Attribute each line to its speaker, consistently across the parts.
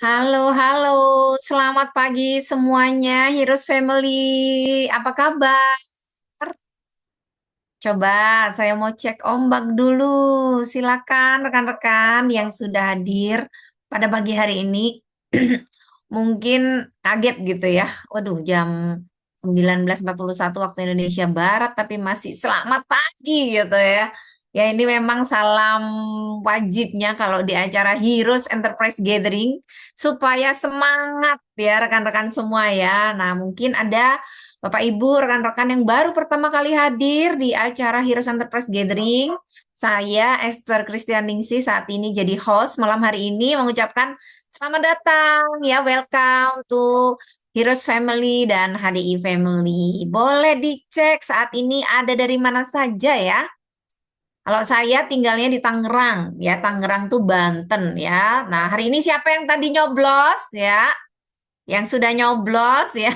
Speaker 1: Halo, halo. Selamat pagi semuanya, Heroes Family. Apa kabar? Coba saya mau cek ombak dulu. Silakan rekan-rekan yang sudah hadir pada pagi hari ini. Mungkin kaget gitu ya. Waduh, jam 19.41 waktu Indonesia Barat, tapi masih selamat pagi gitu ya. Ya ini memang salam wajibnya kalau di acara Heroes Enterprise Gathering supaya semangat ya rekan-rekan semua ya. Nah, mungkin ada Bapak Ibu, rekan-rekan yang baru pertama kali hadir di acara Heroes Enterprise Gathering. Saya Esther Christianingsih saat ini jadi host malam hari ini mengucapkan selamat datang ya, welcome to Heroes Family dan HDI Family. Boleh dicek saat ini ada dari mana saja ya. Kalau saya tinggalnya di Tangerang, ya Tangerang tuh Banten ya. Nah, hari ini siapa yang tadi nyoblos ya? Yang sudah nyoblos ya.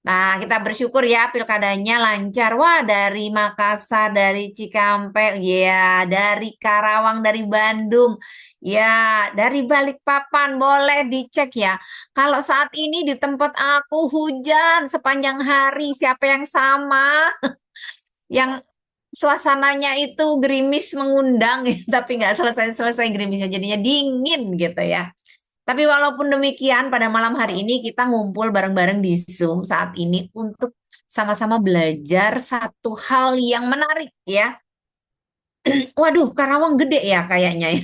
Speaker 1: Nah, kita bersyukur ya pilkadanya lancar. Wah, dari Makassar, dari Cikampek, ya, dari Karawang, dari Bandung, ya, dari Balikpapan, boleh dicek ya. Kalau saat ini di tempat aku hujan sepanjang hari, siapa yang sama? Yang suasananya itu gerimis mengundang, tapi nggak selesai-selesai gerimisnya, jadinya dingin gitu ya. Tapi walaupun demikian, pada malam hari ini kita ngumpul bareng-bareng di Zoom saat ini untuk sama-sama belajar satu hal yang menarik ya. Waduh, Karawang gede ya kayaknya ya.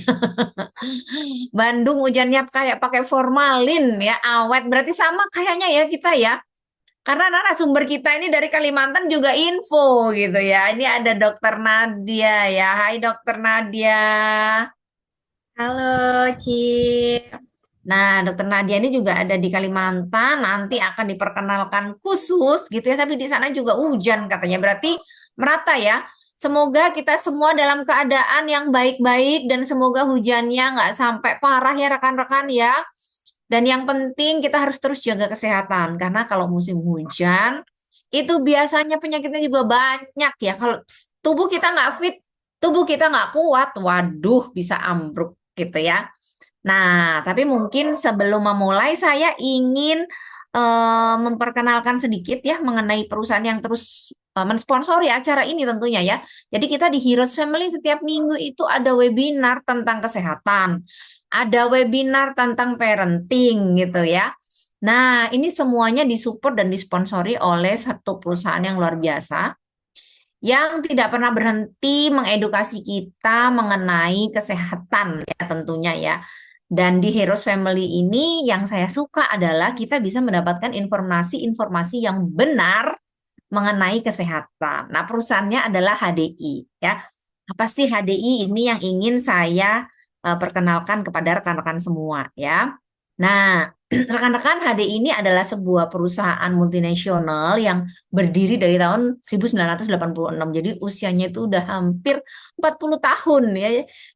Speaker 1: Bandung hujannya kayak pakai formalin ya, awet. Berarti sama kayaknya ya kita ya. Karena narasumber kita ini dari Kalimantan juga info gitu ya. Ini ada Dokter Nadia ya. Hai Dokter Nadia.
Speaker 2: Halo, Ci.
Speaker 1: Nah, Dokter Nadia ini juga ada di Kalimantan, nanti akan diperkenalkan khusus gitu ya, tapi di sana juga hujan katanya, berarti merata ya. Semoga kita semua dalam keadaan yang baik-baik dan semoga hujannya nggak sampai parah ya rekan-rekan ya. Dan yang penting kita harus terus jaga kesehatan, karena kalau musim hujan, itu biasanya penyakitnya juga banyak ya. Kalau tubuh kita nggak fit, tubuh kita nggak kuat, waduh bisa ambruk gitu ya. Nah, tapi mungkin sebelum memulai saya ingin memperkenalkan sedikit ya mengenai perusahaan yang terus mensponsori acara ini tentunya ya. Jadi kita di Heroes Family setiap minggu itu ada webinar tentang kesehatan, ada webinar tentang parenting gitu ya. Nah, ini semuanya disupport dan disponsori oleh satu perusahaan yang luar biasa yang tidak pernah berhenti mengedukasi kita mengenai kesehatan ya tentunya ya. Dan di Heroes Family ini yang saya suka adalah kita bisa mendapatkan informasi-informasi yang benar mengenai kesehatan. Nah, perusahaannya adalah HDI ya. Apa sih HDI ini yang ingin saya perkenalkan kepada rekan-rekan semua ya. Nah, rekan-rekan HDI ini adalah sebuah perusahaan multinasional yang berdiri dari tahun 1986. Jadi usianya itu udah hampir 40 tahun ya.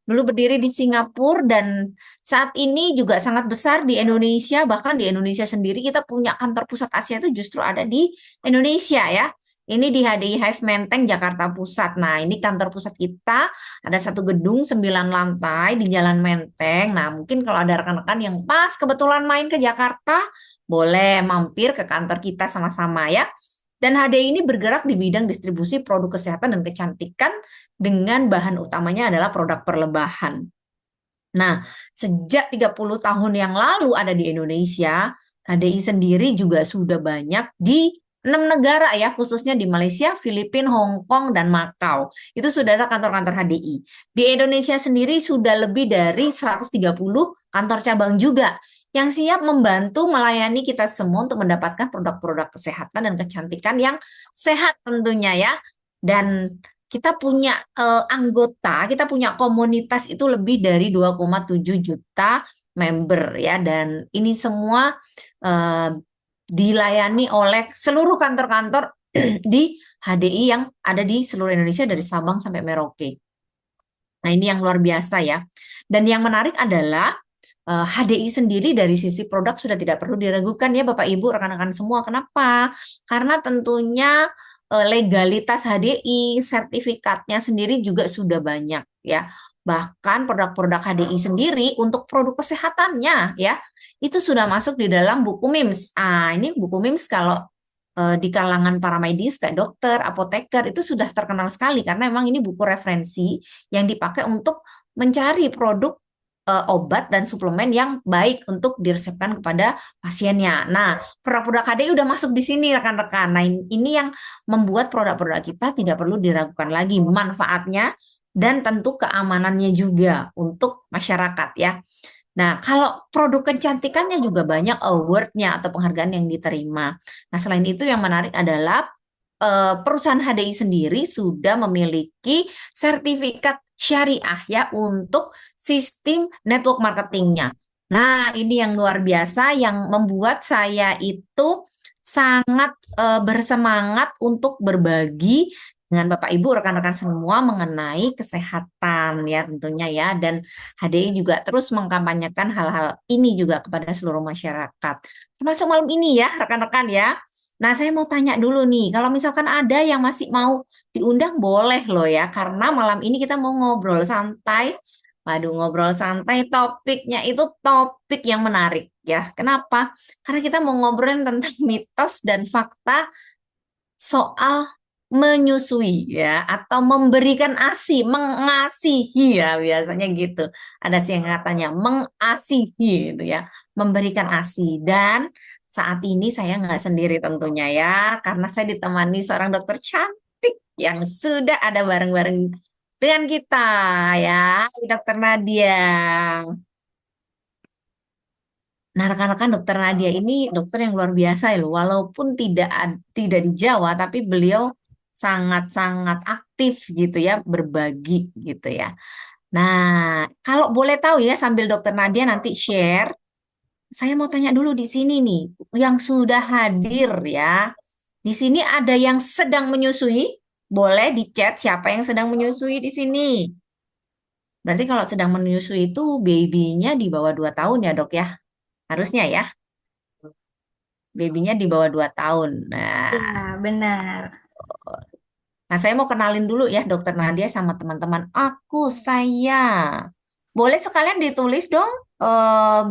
Speaker 1: Dulu berdiri di Singapura dan saat ini juga sangat besar di Indonesia. Bahkan di Indonesia sendiri kita punya kantor pusat Asia itu justru ada di Indonesia ya. Ini di HDI Hive Menteng, Jakarta Pusat. Nah, ini kantor pusat kita. Ada satu gedung 9 lantai di Jalan Menteng. Nah, mungkin kalau ada rekan-rekan yang pas kebetulan main ke Jakarta, boleh mampir ke kantor kita sama-sama ya. Dan HDI ini bergerak di bidang distribusi produk kesehatan dan kecantikan dengan bahan utamanya adalah produk perlebahan. Nah, sejak 30 tahun yang lalu ada di Indonesia, HDI sendiri juga sudah banyak di 6 negara ya, khususnya di Malaysia, Filipina, Hong Kong, dan Makau. Itu sudah ada kantor-kantor HDI. Di Indonesia sendiri sudah lebih dari 130 kantor cabang juga yang siap membantu melayani kita semua untuk mendapatkan produk-produk kesehatan dan kecantikan yang sehat tentunya ya. Dan kita punya anggota, kita punya komunitas itu lebih dari 2,7 juta member ya, dan ini semua eh, dilayani oleh seluruh kantor-kantor di HDI yang ada di seluruh Indonesia dari Sabang sampai Merauke. Nah, ini yang luar biasa ya. Dan yang menarik adalah HDI sendiri dari sisi produk sudah tidak perlu diragukan ya Bapak Ibu rekan-rekan semua. Kenapa? Karena tentunya legalitas HDI, sertifikatnya sendiri juga sudah banyak ya. Bahkan produk-produk HDI sendiri untuk produk kesehatannya ya, itu sudah masuk di dalam buku MIMS. Ah, ini buku MIMS kalau di kalangan para medis kayak dokter, apoteker itu sudah terkenal sekali karena memang ini buku referensi yang dipakai untuk mencari produk obat dan suplemen yang baik untuk diresepkan kepada pasiennya. Nah, produk-produk KDI udah masuk di sini rekan-rekan. Nah, ini yang membuat produk-produk kita tidak perlu diragukan lagi manfaatnya dan tentu keamanannya juga untuk masyarakat ya. Nah, kalau produk kecantikannya juga banyak award-nya atau penghargaan yang diterima. Nah, selain itu yang menarik adalah perusahaan HDI sendiri sudah memiliki sertifikat syariah ya untuk sistem network marketingnya. Nah, ini yang luar biasa yang membuat saya itu sangat bersemangat untuk berbagi dengan Bapak Ibu rekan-rekan semua mengenai kesehatan ya tentunya ya, dan HDI juga terus mengkampanyekan hal-hal ini juga kepada seluruh masyarakat. Termasuk malam ini ya rekan-rekan ya. Nah, saya mau tanya dulu nih, kalau misalkan ada yang masih mau diundang boleh loh ya, karena malam ini kita mau ngobrol santai. Waduh, ngobrol santai, topiknya itu topik yang menarik ya. Kenapa? Karena kita mau ngobrolin tentang mitos dan fakta soal menyusui ya, atau memberikan ASI, mengasihi ya biasanya gitu. Ada sih yang katanya mengasihi gitu ya, memberikan ASI. Dan saat ini saya nggak sendiri tentunya ya, karena saya ditemani seorang dokter cantik yang sudah ada bareng-bareng dengan kita ya, Dokter Nadia. Nah, rekan-rekan Dokter Nadia ini dokter yang luar biasa ya loh. Walaupun tidak di Jawa, tapi beliau sangat-sangat aktif gitu ya, berbagi gitu ya. Nah, kalau boleh tahu ya sambil Dokter Nadia nanti share, saya mau tanya dulu di sini nih, yang sudah hadir ya. Di sini ada yang sedang menyusui, boleh di chat siapa yang sedang menyusui di sini. Berarti kalau sedang menyusui itu babynya di bawah 2 tahun ya, Dok ya? Harusnya ya. Babynya di bawah 2 tahun.
Speaker 2: Iya, benar.
Speaker 1: Nah, saya mau kenalin dulu ya Dokter Nadia sama teman-teman. Saya. Boleh sekalian ditulis dong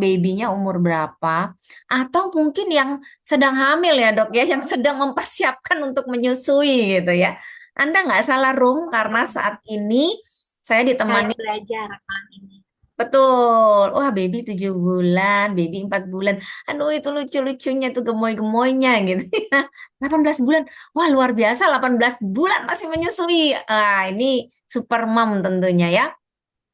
Speaker 1: babynya umur berapa. Atau mungkin yang sedang hamil ya dok ya, yang sedang mempersiapkan untuk menyusui gitu ya. Anda nggak salah room karena saat ini saya
Speaker 2: Saya
Speaker 1: ditemani.
Speaker 2: belajar malam ini.
Speaker 1: Betul. Wah, baby 7 bulan, baby 4 bulan. Aduh, itu lucu-lucunya tuh gemoy-gemoynya gitu. 18 bulan. Wah, luar biasa 18 bulan masih menyusui. Ah, ini super mom tentunya ya.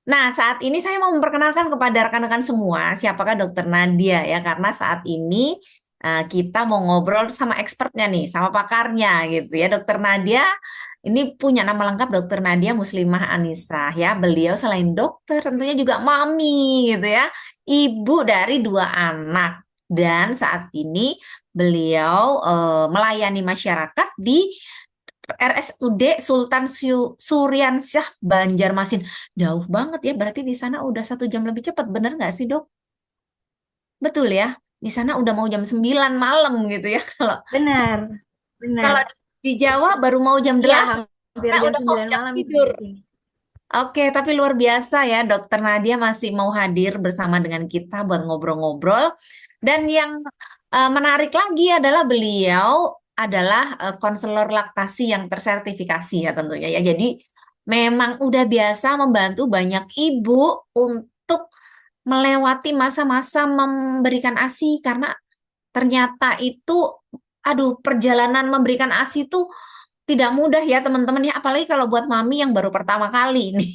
Speaker 1: Nah, saat ini saya mau memperkenalkan kepada rekan-rekan semua siapakah Dokter Nadia ya, karena saat ini kita mau ngobrol sama expertnya nih, sama pakarnya gitu ya. Dokter Nadia ini punya nama lengkap Dokter Nadia Muslimah Anisa ya. Beliau selain dokter tentunya juga mami gitu ya, ibu dari 2 anak. Dan saat ini beliau melayani masyarakat di RSUD Sultan Suryansyah Banjarmasin. Jauh banget ya, berarti di sana udah 1 jam lebih cepat, bener nggak sih dok? Betul ya, di sana udah mau jam 9 malam gitu ya. Kalau
Speaker 2: Benar,
Speaker 1: kalau
Speaker 2: benar.
Speaker 1: di Jawa baru mau jam
Speaker 2: Iya,
Speaker 1: 8,
Speaker 2: hampir
Speaker 1: kita
Speaker 2: jam
Speaker 1: udah mau
Speaker 2: 9
Speaker 1: jam
Speaker 2: malam
Speaker 1: tidur.
Speaker 2: di sini.
Speaker 1: Oke, tapi luar biasa ya, Dokter Nadia masih mau hadir bersama dengan kita buat ngobrol-ngobrol. Dan yang menarik lagi adalah beliau adalah konselor laktasi yang tersertifikasi ya tentunya ya. Jadi memang udah biasa membantu banyak ibu untuk melewati masa-masa memberikan ASI karena ternyata itu, aduh, perjalanan memberikan ASI itu tidak mudah ya teman-teman ya, apalagi kalau buat mami yang baru pertama kali nih.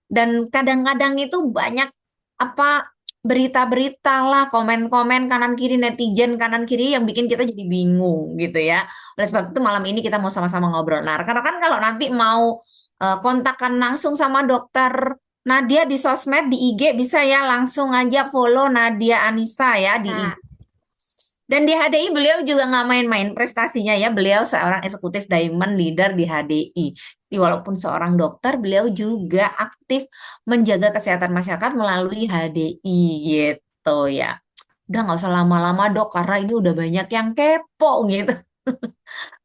Speaker 1: Dan kadang-kadang itu banyak apa berita-berita lah, komen-komen kanan kiri netizen kanan kiri yang bikin kita jadi bingung gitu ya. Oleh sebab itu malam ini kita mau sama-sama ngobrol. Nah, karena kan kalau nanti mau kontakkan langsung sama dokter Nadia di sosmed di IG bisa ya, langsung aja follow Nadia Anissa ya di IG.
Speaker 2: Bisa.
Speaker 1: Dan di HDI beliau juga nggak main-main prestasinya ya. Beliau seorang eksekutif diamond leader di HDI. Jadi walaupun seorang dokter, beliau juga aktif menjaga kesehatan masyarakat melalui HDI gitu ya. Udah nggak usah lama-lama dok, karena ini udah banyak yang kepo gitu.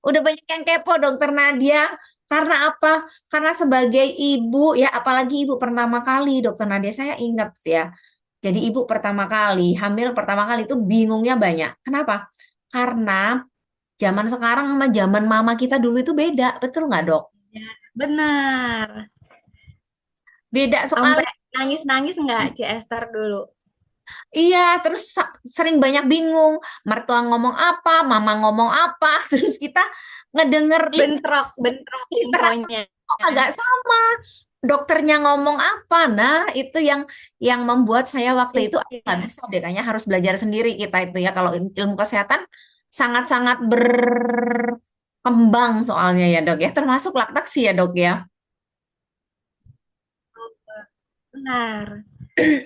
Speaker 1: Udah banyak yang kepo Dokter Nadia. Karena apa? Karena sebagai ibu ya, apalagi ibu pertama kali, Dokter Nadia, saya ingat ya. Jadi ibu pertama kali, hamil pertama kali itu bingungnya banyak. Kenapa? Karena zaman sekarang sama zaman mama kita dulu itu beda, betul nggak, Dok?
Speaker 2: Ya, benar.
Speaker 1: Beda sekali.
Speaker 2: Sampai nangis-nangis nggak Ci Esther dulu?
Speaker 1: Iya, terus sering banyak bingung. Mertua ngomong apa, mama ngomong apa, terus kita ngedenger
Speaker 2: Bentrok, bentrok
Speaker 1: literal
Speaker 2: infonya.
Speaker 1: kok agak sama. Dokternya ngomong apa? Nah, itu yang membuat saya waktu itu "Ah, nggak
Speaker 2: Iya,
Speaker 1: bisa deh, kayaknya harus belajar sendiri kita itu ya. Kalau ilmu kesehatan sangat-sangat berkembang soalnya ya, Dok ya. Termasuk laktasi ya, Dok ya.
Speaker 2: benar.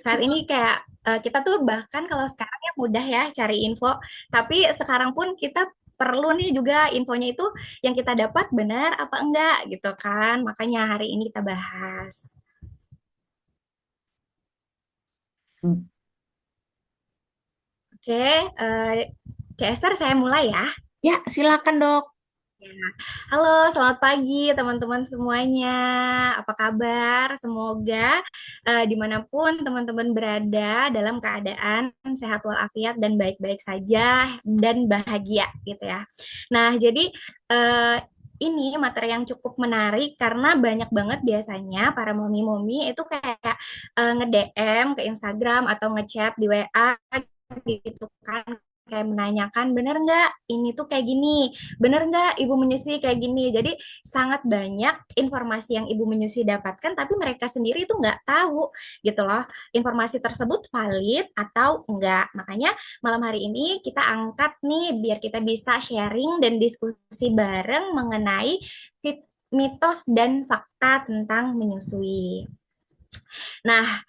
Speaker 2: Saat ini kayak kita tuh bahkan kalau sekarang ya mudah ya cari info, tapi sekarang pun kita perlu nih juga infonya itu yang kita dapat benar apa enggak gitu kan. Makanya hari ini kita bahas. Oke, Ci Esther saya mulai ya.
Speaker 1: Ya, silakan, Dok.
Speaker 2: Ya. Halo, selamat pagi teman-teman semuanya. Apa kabar? Semoga dimanapun teman-teman berada dalam keadaan sehat walafiat dan baik-baik saja dan bahagia gitu ya. Nah, jadi eh, ini materi yang cukup menarik karena banyak banget biasanya para momi-momi itu kayak nge-DM ke Instagram atau ngechat di WA gitu kan, kayak menanyakan bener nggak ini tuh kayak gini, bener nggak ibu menyusui kayak gini. Jadi sangat banyak informasi yang ibu menyusui dapatkan, tapi mereka sendiri itu nggak tahu gitu loh, informasi tersebut valid atau enggak. Makanya malam hari ini kita angkat nih biar kita bisa sharing dan diskusi bareng mengenai mitos dan fakta tentang menyusui. Nah,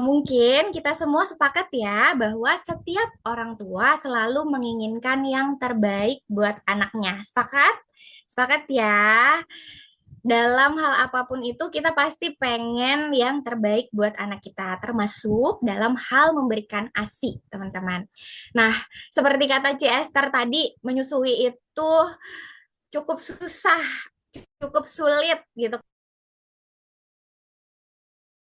Speaker 2: mungkin kita semua sepakat ya bahwa setiap orang tua selalu menginginkan yang terbaik buat anaknya. Sepakat? Sepakat ya. Dalam hal apapun itu kita pasti pengen yang terbaik buat anak kita, termasuk dalam hal memberikan ASI, teman-teman. Nah, seperti kata Ci Esther tadi, menyusui itu cukup susah, cukup sulit gitu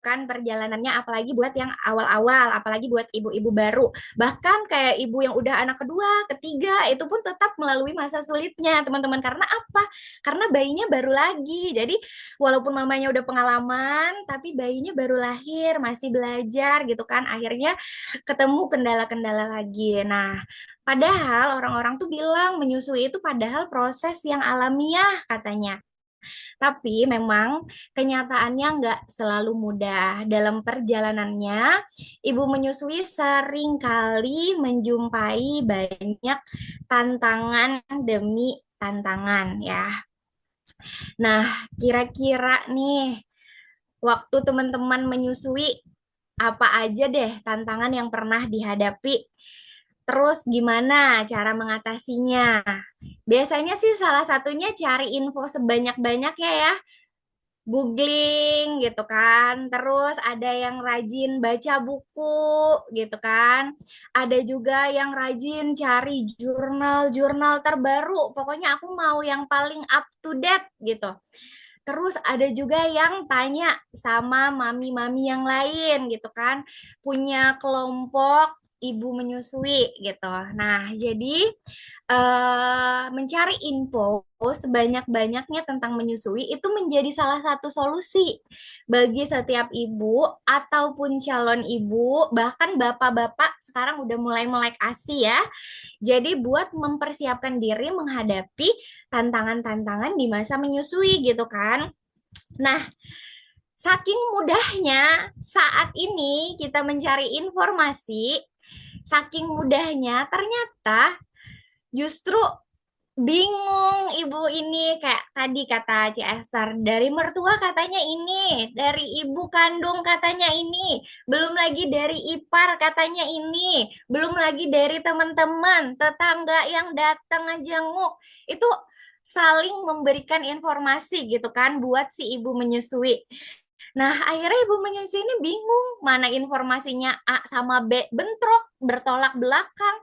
Speaker 2: kan perjalanannya, apalagi buat yang awal-awal, apalagi buat ibu-ibu baru, bahkan kayak ibu yang udah anak kedua, ketiga, itu pun tetap melalui masa sulitnya teman-teman. Karena apa? Karena bayinya baru lagi, jadi walaupun mamanya udah pengalaman tapi bayinya baru lahir, masih belajar gitu kan, akhirnya ketemu kendala-kendala lagi. Nah, padahal orang-orang tuh bilang menyusui itu padahal proses yang alamiah katanya. Tapi memang kenyataannya nggak selalu mudah. Dalam perjalanannya, ibu menyusui sering kali menjumpai banyak tantangan demi tantangan ya. Nah, kira-kira nih, waktu teman-teman menyusui, apa aja deh tantangan yang pernah dihadapi? Terus gimana cara mengatasinya? Biasanya sih salah satunya cari info sebanyak-banyaknya ya, googling gitu kan. Terus ada yang rajin baca buku gitu kan. Ada juga yang rajin cari jurnal-jurnal terbaru. Pokoknya aku mau yang paling up to date gitu. Terus ada juga yang tanya sama mami-mami yang lain gitu kan, punya kelompok ibu menyusui gitu. Nah, jadi mencari info sebanyak-banyaknya tentang menyusui itu menjadi salah satu solusi bagi setiap ibu ataupun calon ibu, bahkan bapak-bapak sekarang udah mulai melek ASI ya. Jadi buat mempersiapkan diri menghadapi tantangan-tantangan di masa menyusui gitu kan. Nah, saking mudahnya saat ini kita mencari informasi, saking mudahnya ternyata justru bingung ibu ini, kayak tadi kata Ci Esther, dari mertua katanya ini, dari ibu kandung katanya ini, belum lagi dari ipar katanya ini, belum lagi dari teman-teman, tetangga yang datang ngejenguk. Itu saling memberikan informasi gitu kan buat si ibu menyusui. Nah, akhirnya ibu menyusui ini bingung mana informasinya A sama B, bentrok, bertolak belakang.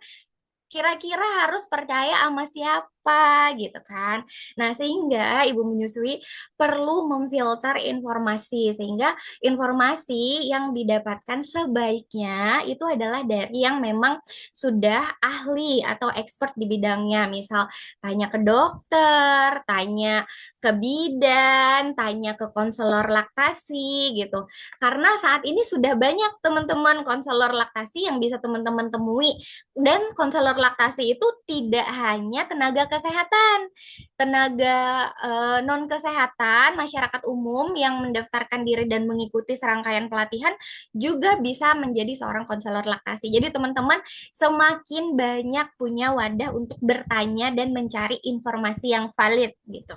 Speaker 2: Kira-kira harus percaya sama siapa? apa gitu kan. Nah, sehingga ibu menyusui perlu memfilter informasi sehingga informasi yang didapatkan sebaiknya itu adalah dari yang memang sudah ahli atau expert di bidangnya. Misal tanya ke dokter, tanya ke bidan, tanya ke konselor laktasi gitu. Karena saat ini sudah banyak teman-teman konselor laktasi yang bisa teman-teman temui. Dan konselor laktasi itu tidak hanya tenaga kesehatan, tenaga non kesehatan, masyarakat umum yang mendaftarkan diri dan mengikuti serangkaian pelatihan juga bisa menjadi seorang konselor laktasi. Jadi teman-teman semakin banyak punya wadah untuk bertanya dan mencari informasi yang valid gitu.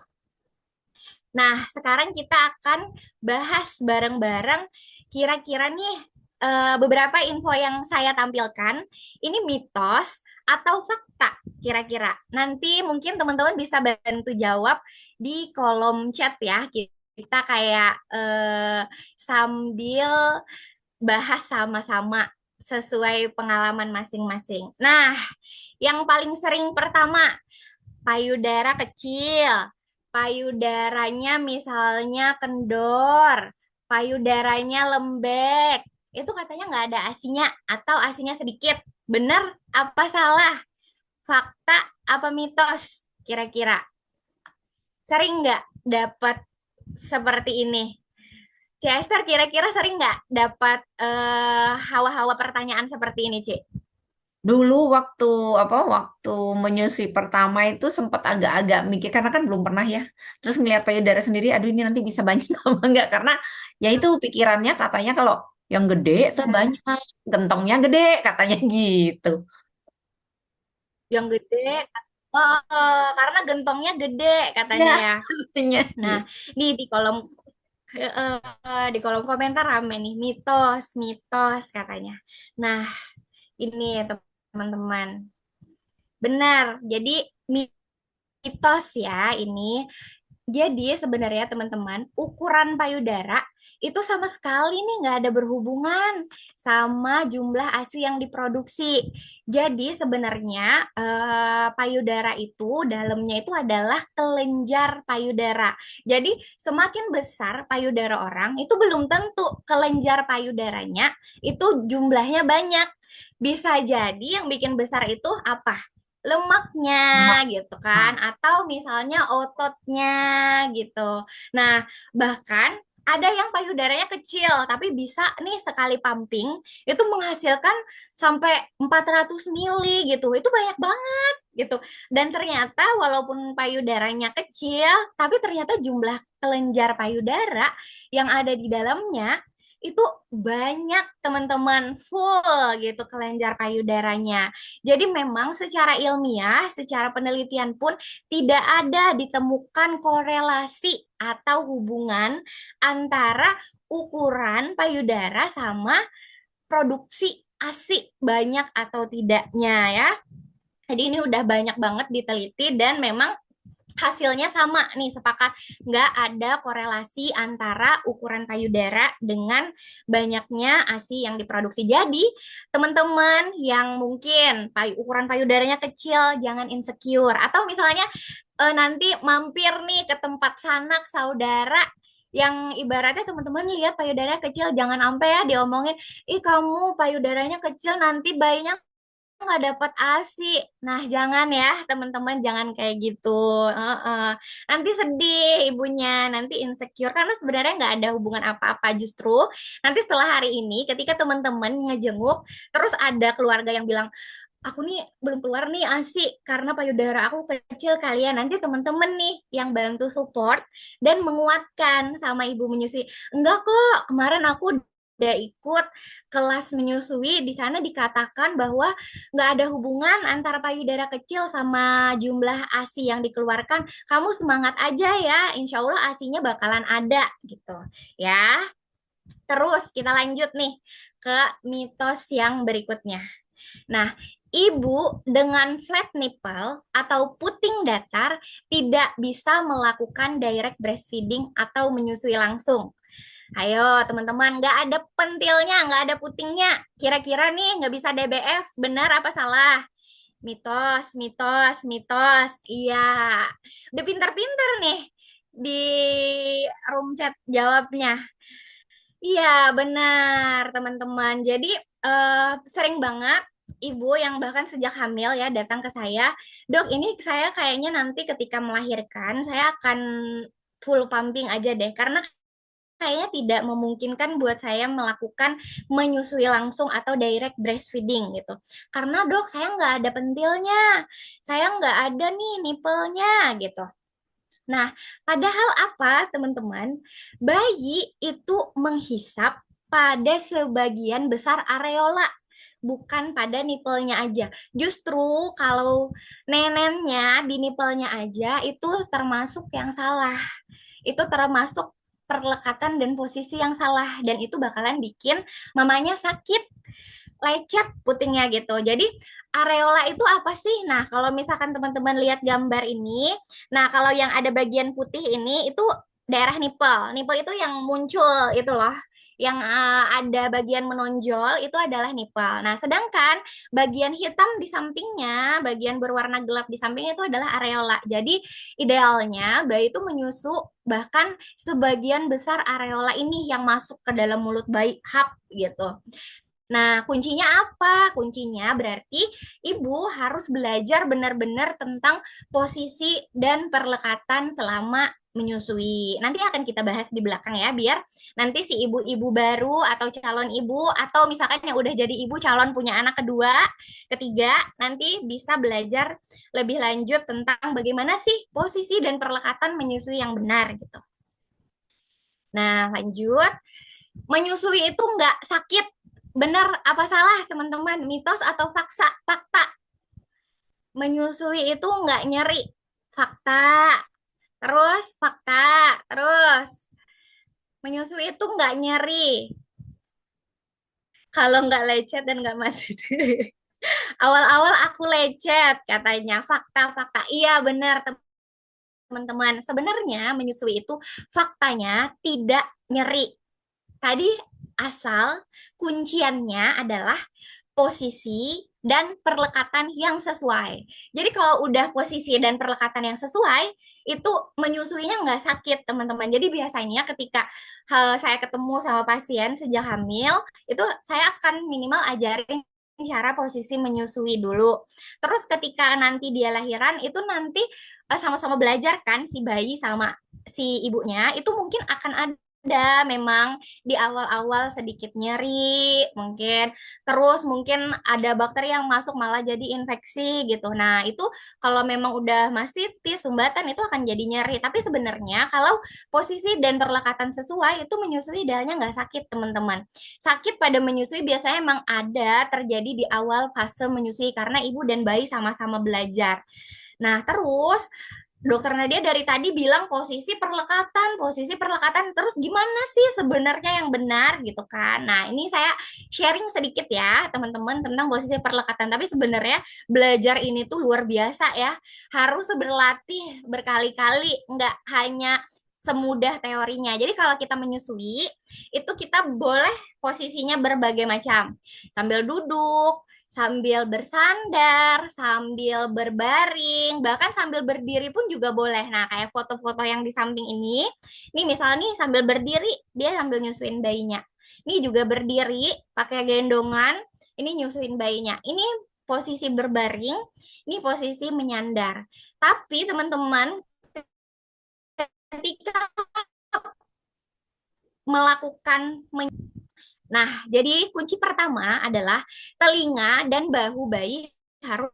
Speaker 2: Nah, sekarang kita akan bahas bareng-bareng kira-kira nih beberapa info yang saya tampilkan. Ini mitos atau fakta kira-kira. Nanti mungkin teman-teman bisa bantu jawab di kolom chat ya. Kita kayak sambil bahas sama-sama sesuai pengalaman masing-masing. Nah, yang paling sering pertama, payudara kecil, payudaranya misalnya kendor, payudaranya lembek, itu katanya nggak ada asinya atau asinya sedikit. Benar apa salah? Fakta apa mitos? Kira-kira sering nggak dapat seperti ini? C. Esther kira-kira sering nggak dapat hawa-hawa pertanyaan seperti ini, C?
Speaker 1: Dulu waktu waktu menyusui pertama itu sempat agak-agak mikir karena kan belum pernah ya. Terus ngelihat payudara sendiri, aduh ini nanti bisa banyak apa enggak karena ya itu pikirannya katanya kalau yang gede tuh
Speaker 2: Nah,
Speaker 1: banyak, gentongnya gede katanya gitu.
Speaker 2: yang gede, karena gentongnya gede
Speaker 1: Ya,
Speaker 2: katanya ya.
Speaker 1: katanya
Speaker 2: Nah,
Speaker 1: gitu.
Speaker 2: di kolom komentar rame nih mitos, mitos katanya. Nah, ini teman-teman. Benar. Jadi mitos ya ini. Jadi sebenarnya teman-teman, ukuran payudara itu sama sekali nih nggak ada berhubungan sama jumlah ASI yang diproduksi. Jadi sebenarnya payudara itu dalamnya itu adalah kelenjar payudara. Jadi semakin besar payudara orang itu belum tentu kelenjar payudaranya itu jumlahnya banyak. Bisa jadi yang bikin besar itu apa? Lemaknya
Speaker 1: Mak-
Speaker 2: gitu kan atau misalnya ototnya gitu. Nah, bahkan ada yang payudaranya kecil tapi bisa nih sekali pumping itu menghasilkan sampai 400 mili gitu. Itu banyak banget gitu. Dan ternyata walaupun payudaranya kecil tapi ternyata jumlah kelenjar payudara yang ada di dalamnya itu banyak teman-teman full gitu kelenjar payudaranya. Jadi memang secara ilmiah, secara penelitian pun tidak ada ditemukan korelasi atau hubungan antara ukuran payudara sama produksi ASI banyak atau tidaknya ya. Jadi ini udah banyak banget diteliti dan memang hasilnya sama nih sepakat nggak ada korelasi antara ukuran payudara dengan banyaknya ASI yang diproduksi. Jadi teman-teman yang mungkin ukuran payudaranya kecil jangan insecure atau misalnya nanti mampir nih ke tempat sanak saudara yang ibaratnya teman-teman lihat payudaranya kecil jangan sampai ya diomongin ih kamu payudaranya kecil nanti bayinya nggak dapat ASI. Nah, jangan ya, teman-teman, jangan kayak gitu. Nanti sedih ibunya, nanti insecure karena sebenarnya nggak ada hubungan apa-apa. Justru nanti setelah hari ini, ketika teman-teman ngejenguk, terus ada keluarga yang bilang, aku nih belum keluar nih ASI karena payudara aku kecil kalian. Nanti teman-teman nih yang bantu support dan menguatkan sama ibu menyusui. Enggak kok, kemarin aku udah ikut kelas menyusui di sana dikatakan bahwa nggak ada hubungan antara payudara kecil sama jumlah ASI yang dikeluarkan. Kamu semangat aja ya, insya Allah ASInya bakalan ada gitu ya. Terus kita lanjut nih ke mitos yang berikutnya. Nah, ibu dengan flat nipple atau puting datar tidak bisa melakukan direct breastfeeding atau menyusui langsung. Ayo teman-teman, nggak ada pentilnya, nggak ada putingnya. Kira-kira nih nggak bisa DBF, benar apa salah? Mitos, mitos, mitos. Iya, udah pintar-pintar nih di room chat jawabnya. Iya, benar, teman-teman. Jadi, sering banget ibu yang bahkan sejak hamil ya datang ke saya, "Dok, ini saya kayaknya nanti ketika melahirkan, saya akan full pumping aja deh, karena kayaknya tidak memungkinkan buat saya melakukan menyusui langsung atau direct breastfeeding gitu. Karena dok, saya nggak ada pentilnya, saya nggak ada nih nipelnya gitu." Nah, padahal apa, teman-teman? Bayi itu menghisap pada sebagian besar areola, bukan pada nipelnya aja. Justru kalau nenennya di nipelnya aja itu termasuk yang salah. Itu termasuk perlekatan dan posisi yang salah, dan itu bakalan bikin mamanya sakit, lecet putingnya gitu. Jadi areola itu apa sih? Nah, kalau misalkan teman-teman lihat gambar ini, nah kalau yang ada bagian putih ini itu daerah nipel. Nipel itu yang muncul itu loh. Yang ada bagian menonjol itu adalah nipel. Nah, sedangkan bagian hitam di sampingnya, bagian berwarna gelap di sampingnya itu adalah areola. Jadi, idealnya bayi itu menyusu bahkan sebagian besar areola ini yang masuk ke dalam mulut bayi, hap gitu. Nah, kuncinya apa? Kuncinya berarti ibu harus belajar benar-benar tentang posisi dan perlekatan selama menyusui. Nanti akan kita bahas di belakang ya, biar nanti si ibu-ibu baru atau calon ibu atau misalkan yang udah jadi ibu calon punya anak kedua, ketiga, nanti bisa belajar lebih lanjut tentang bagaimana sih posisi dan perlekatan menyusui yang benar gitu. Nah, lanjut. Menyusui itu nggak sakit. Benar apa salah, teman-teman? Mitos atau fakta? Fakta. Menyusui itu nggak nyeri. Fakta. Terus fakta. Terus menyusui itu nggak nyeri. Kalau nggak lecet dan nggak masih. Awal-awal aku lecet katanya. Fakta, fakta. Iya benar, teman-teman. Sebenarnya menyusui itu faktanya tidak nyeri. Tadi asal kunciannya adalah posisi dan perlekatan yang sesuai. Jadi kalau udah posisi dan perlekatan yang sesuai, itu menyusuinya nggak sakit, teman-teman. Jadi biasanya ketika saya ketemu sama pasien sejak hamil, itu saya akan minimal ajarin cara posisi menyusui dulu. Terus ketika nanti dia lahiran, itu nanti sama-sama belajar kan si bayi sama si ibunya, itu mungkin akan ada memang di awal-awal sedikit nyeri, mungkin terus mungkin ada bakteri yang masuk malah jadi infeksi gitu. Nah, itu kalau memang udah mastitis, sumbatan itu akan jadi nyeri. Tapi sebenarnya kalau posisi dan perlekatan sesuai itu menyusui idealnya nggak sakit, teman-teman. Sakit pada menyusui biasanya emang ada terjadi di awal fase menyusui karena ibu dan bayi sama-sama belajar. Nah, terus Dokter Nadia dari tadi bilang posisi perlekatan, terus gimana sih sebenarnya yang benar gitu kan? Nah, ini saya sharing sedikit ya, teman-teman, tentang posisi perlekatan. Tapi sebenarnya belajar ini tuh luar biasa ya. Harus berlatih berkali-kali, nggak hanya semudah teorinya. Jadi kalau kita menyusui, itu kita boleh posisinya berbagai macam. Sambil duduk, sambil bersandar, sambil berbaring, bahkan sambil berdiri pun juga boleh. Nah, kayak foto-foto yang di samping ini misalnya nih sambil berdiri, dia sambil nyusuin bayinya. Ini juga berdiri, pakai gendongan, ini nyusuin bayinya. Ini posisi berbaring, ini posisi menyandar. Tapi teman-teman, ketika melakukan Nah, jadi kunci pertama adalah telinga dan bahu bayi harus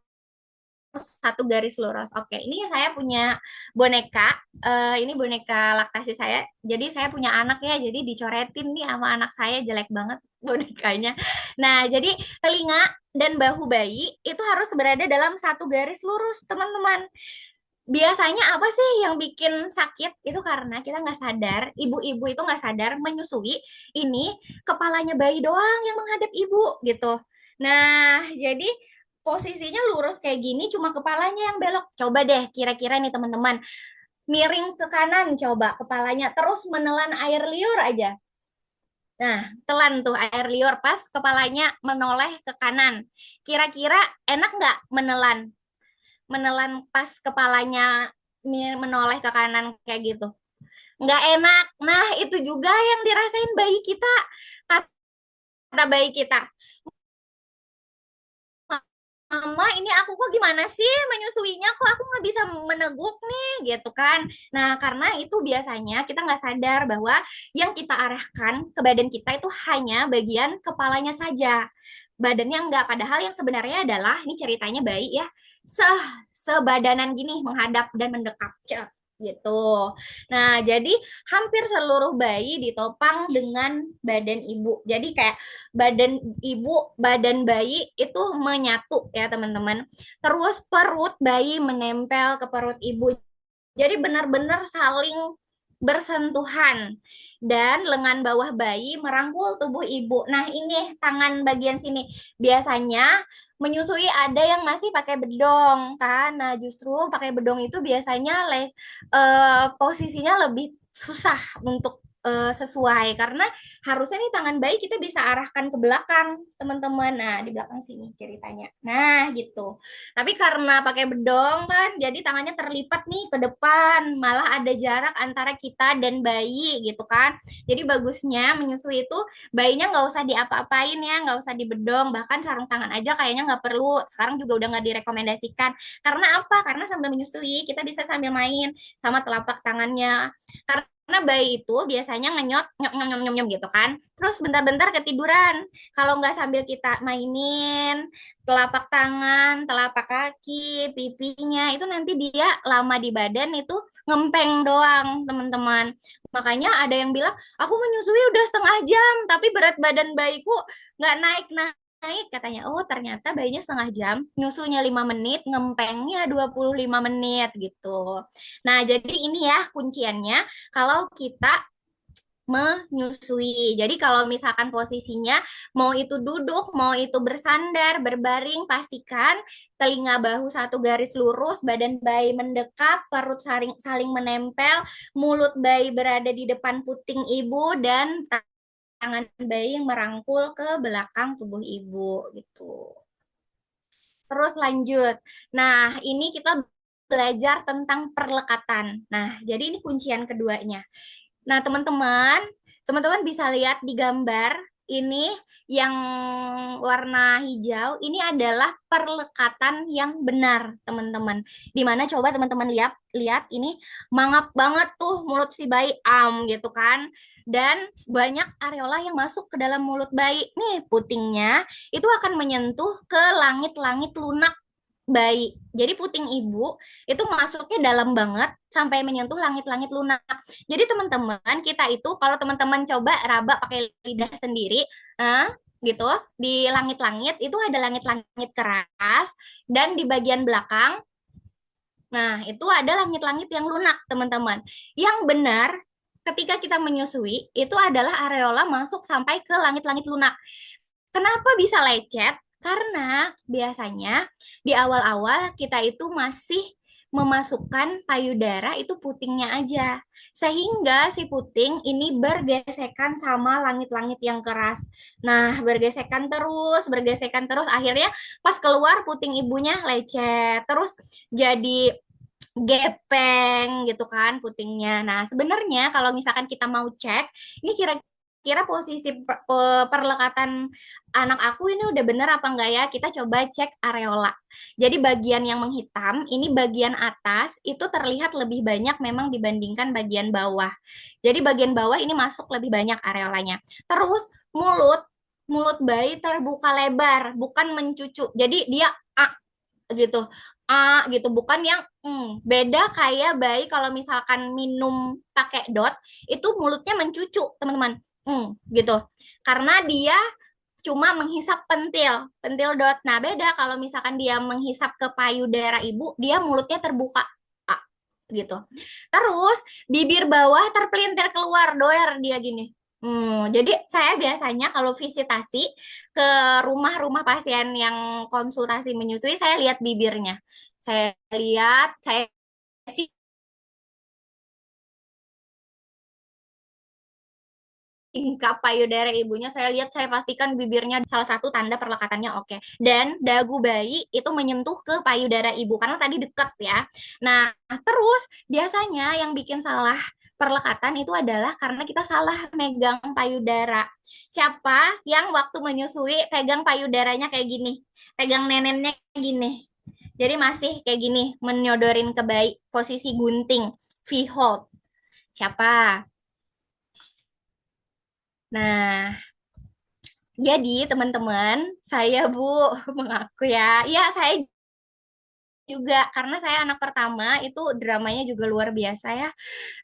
Speaker 2: satu garis lurus. Oke, ini saya punya boneka. Ini boneka laktasi saya. Jadi saya punya anak ya. Jadi dicoretin nih sama anak saya, jelek banget bonekanya. Nah, jadi telinga dan bahu bayi itu harus berada dalam satu garis lurus, teman-teman. Biasanya apa sih yang bikin sakit? Itu karena kita nggak sadar, ibu-ibu itu nggak sadar menyusui ini kepalanya bayi doang yang menghadap ibu gitu. Nah, jadi posisinya lurus kayak gini, cuma kepalanya yang belok. Coba deh kira-kira nih teman-teman, miring ke kanan coba kepalanya, terus menelan air liur aja. Nah, telan tuh air liur pas kepalanya menoleh ke kanan. Kira-kira enak nggak menelan? Menelan pas kepalanya menoleh ke kanan kayak gitu. Nggak enak. Nah, itu juga yang dirasain bayi kita. Kata bayi kita, Mama, ini aku kok gimana sih menyusuinya? Kok aku nggak bisa meneguk nih, gitu kan? Nah, karena itu biasanya kita nggak sadar bahwa yang kita arahkan ke badan kita itu hanya bagian kepalanya saja. Badannya nggak. Padahal yang sebenarnya adalah, ini ceritanya bayi ya, se sebadanan gini menghadap dan mendekap. Cek, gitu. Nah, jadi hampir seluruh bayi ditopang dengan badan ibu. Jadi kayak badan ibu, badan bayi itu menyatu ya teman-teman. Terus perut bayi menempel ke perut ibu. Jadi benar-benar saling bersentuhan dan lengan bawah bayi merangkul tubuh ibu. Nah, ini tangan bagian sini. Biasanya menyusui ada yang masih pakai bedong kan. Nah, justru pakai bedong itu biasanya posisinya lebih susah untuk sesuai karena harusnya nih tangan bayi kita bisa arahkan ke belakang, teman-teman. Nah, di belakang sini ceritanya. Nah, gitu. Tapi karena pakai bedong kan, jadi tangannya terlipat nih ke depan, malah ada jarak antara kita dan bayi gitu kan. Jadi bagusnya menyusui itu bayinya nggak usah diapa-apain ya, nggak usah dibedong, bahkan sarung tangan aja kayaknya nggak perlu. Sekarang juga udah nggak direkomendasikan. Karena apa? Karena sambil menyusui kita bisa sambil main sama telapak tangannya. Karena bayi itu biasanya ngenyot nyom nyom nyom nyom nyom gitu kan. Terus bentar-bentar ketiduran. Kalau nggak sambil kita mainin telapak tangan, telapak kaki, pipinya itu nanti dia lama di badan itu ngempeng doang, teman-teman. Makanya ada yang bilang, aku menyusui udah setengah jam, tapi berat badan bayiku nggak naik-naik. Katanya, oh ternyata bayinya setengah jam, nyusunya 5 menit, ngempengnya 25 menit gitu. Nah, jadi ini ya kunciannya, kalau kita menyusui. Jadi kalau misalkan posisinya mau itu duduk, mau itu bersandar, berbaring, pastikan telinga bahu satu garis lurus, badan bayi mendekap, perut saling saling menempel, mulut bayi berada di depan puting ibu dan tangan bayi yang merangkul ke belakang tubuh ibu gitu. Terus lanjut. Nah, ini kita belajar tentang perlekatan. Nah, jadi ini kuncian keduanya. Nah, teman-teman bisa lihat di gambar ini yang warna hijau, ini adalah perlekatan yang benar, teman-teman. Dimana coba teman-teman lihat lihat ini mangap banget tuh mulut si bayi gitu kan. Dan banyak areola yang masuk ke dalam mulut bayi. Nih, putingnya itu akan menyentuh ke langit-langit lunak bayi. Jadi puting ibu itu masuknya dalam banget sampai menyentuh langit-langit lunak. Jadi teman-teman, kita itu kalau teman-teman coba raba pakai lidah sendiri, eh, gitu, di langit-langit itu ada langit-langit keras dan di bagian belakang, nah itu ada langit-langit yang lunak, teman-teman. Yang benar ketika kita menyusui itu adalah areola masuk sampai ke langit-langit lunak. Kenapa bisa lecet? Karena biasanya di awal-awal kita itu masih memasukkan payudara itu putingnya aja. Sehingga si puting ini bergesekan sama langit-langit yang keras. Nah, bergesekan terus. Akhirnya pas keluar puting ibunya lecet. Terus jadi gepeng gitu kan putingnya. Nah, sebenarnya kalau misalkan kita mau cek, ini kira-kira posisi perlekatan anak aku ini udah bener apa enggak ya? Kita coba cek areola. Jadi bagian yang menghitam, ini bagian atas itu terlihat lebih banyak memang dibandingkan bagian bawah. Jadi bagian bawah ini masuk lebih banyak areolanya. Terus mulut, mulut bayi terbuka lebar, bukan mencucu. Jadi dia gitu gitu bukan yang beda kayak bayi kalau misalkan minum pakai dot itu mulutnya mencucu teman-teman gitu karena dia cuma menghisap pentil pentil dot. Nah beda kalau misalkan dia menghisap ke payudara ibu dia mulutnya terbuka ah, gitu. Terus bibir bawah terpelintir keluar doer dia gini. Jadi saya biasanya kalau visitasi ke rumah-rumah pasien yang konsultasi menyusui, saya lihat bibirnya. Saya lihat, saya sih tingkap payudara ibunya, saya lihat, saya pastikan bibirnya salah satu tanda perlekatannya oke. Dan dagu bayi itu menyentuh ke payudara ibu karena tadi deket ya. Nah, terus biasanya yang bikin salah perlekatan itu adalah karena kita salah megang payudara. Siapa yang waktu menyusui pegang payudaranya kayak gini? Pegang nenennya gini. Jadi masih kayak gini, menyodorin ke bayi, posisi gunting, V-hold. Siapa? Nah, jadi teman-teman, saya Bu mengaku ya, ya saya juga karena saya anak pertama itu dramanya juga luar biasa ya.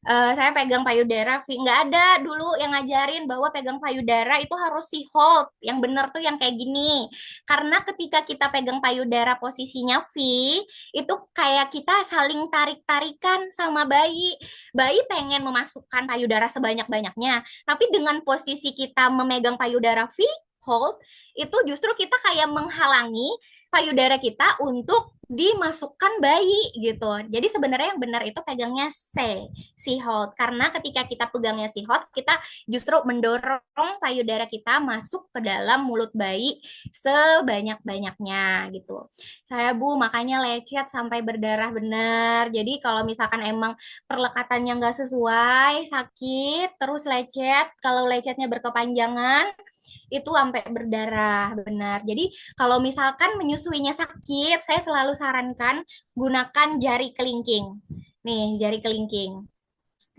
Speaker 2: Saya pegang payudara, nggak ada dulu yang ngajarin bahwa pegang payudara itu harus si hold, yang benar tuh yang kayak gini. Karena ketika kita pegang payudara posisinya V, itu kayak kita saling tarik-tarikan sama bayi. Bayi pengen memasukkan payudara sebanyak-banyaknya, tapi dengan posisi kita memegang payudara V, hold, itu justru kita kayak menghalangi payudara kita untuk dimasukkan bayi gitu. Jadi sebenarnya yang benar itu pegangnya si hold. Karena ketika kita pegangnya si hold, kita justru mendorong payudara kita masuk ke dalam mulut bayi sebanyak-banyaknya gitu. Saya Bu makanya lecet sampai berdarah benar. Jadi kalau misalkan emang perlekatannya nggak sesuai, sakit, terus lecet, kalau lecetnya berkepanjangan, itu sampai berdarah benar. Jadi kalau misalkan menyusuinya sakit, saya selalu sarankan gunakan jari kelingking. Nih, jari kelingking.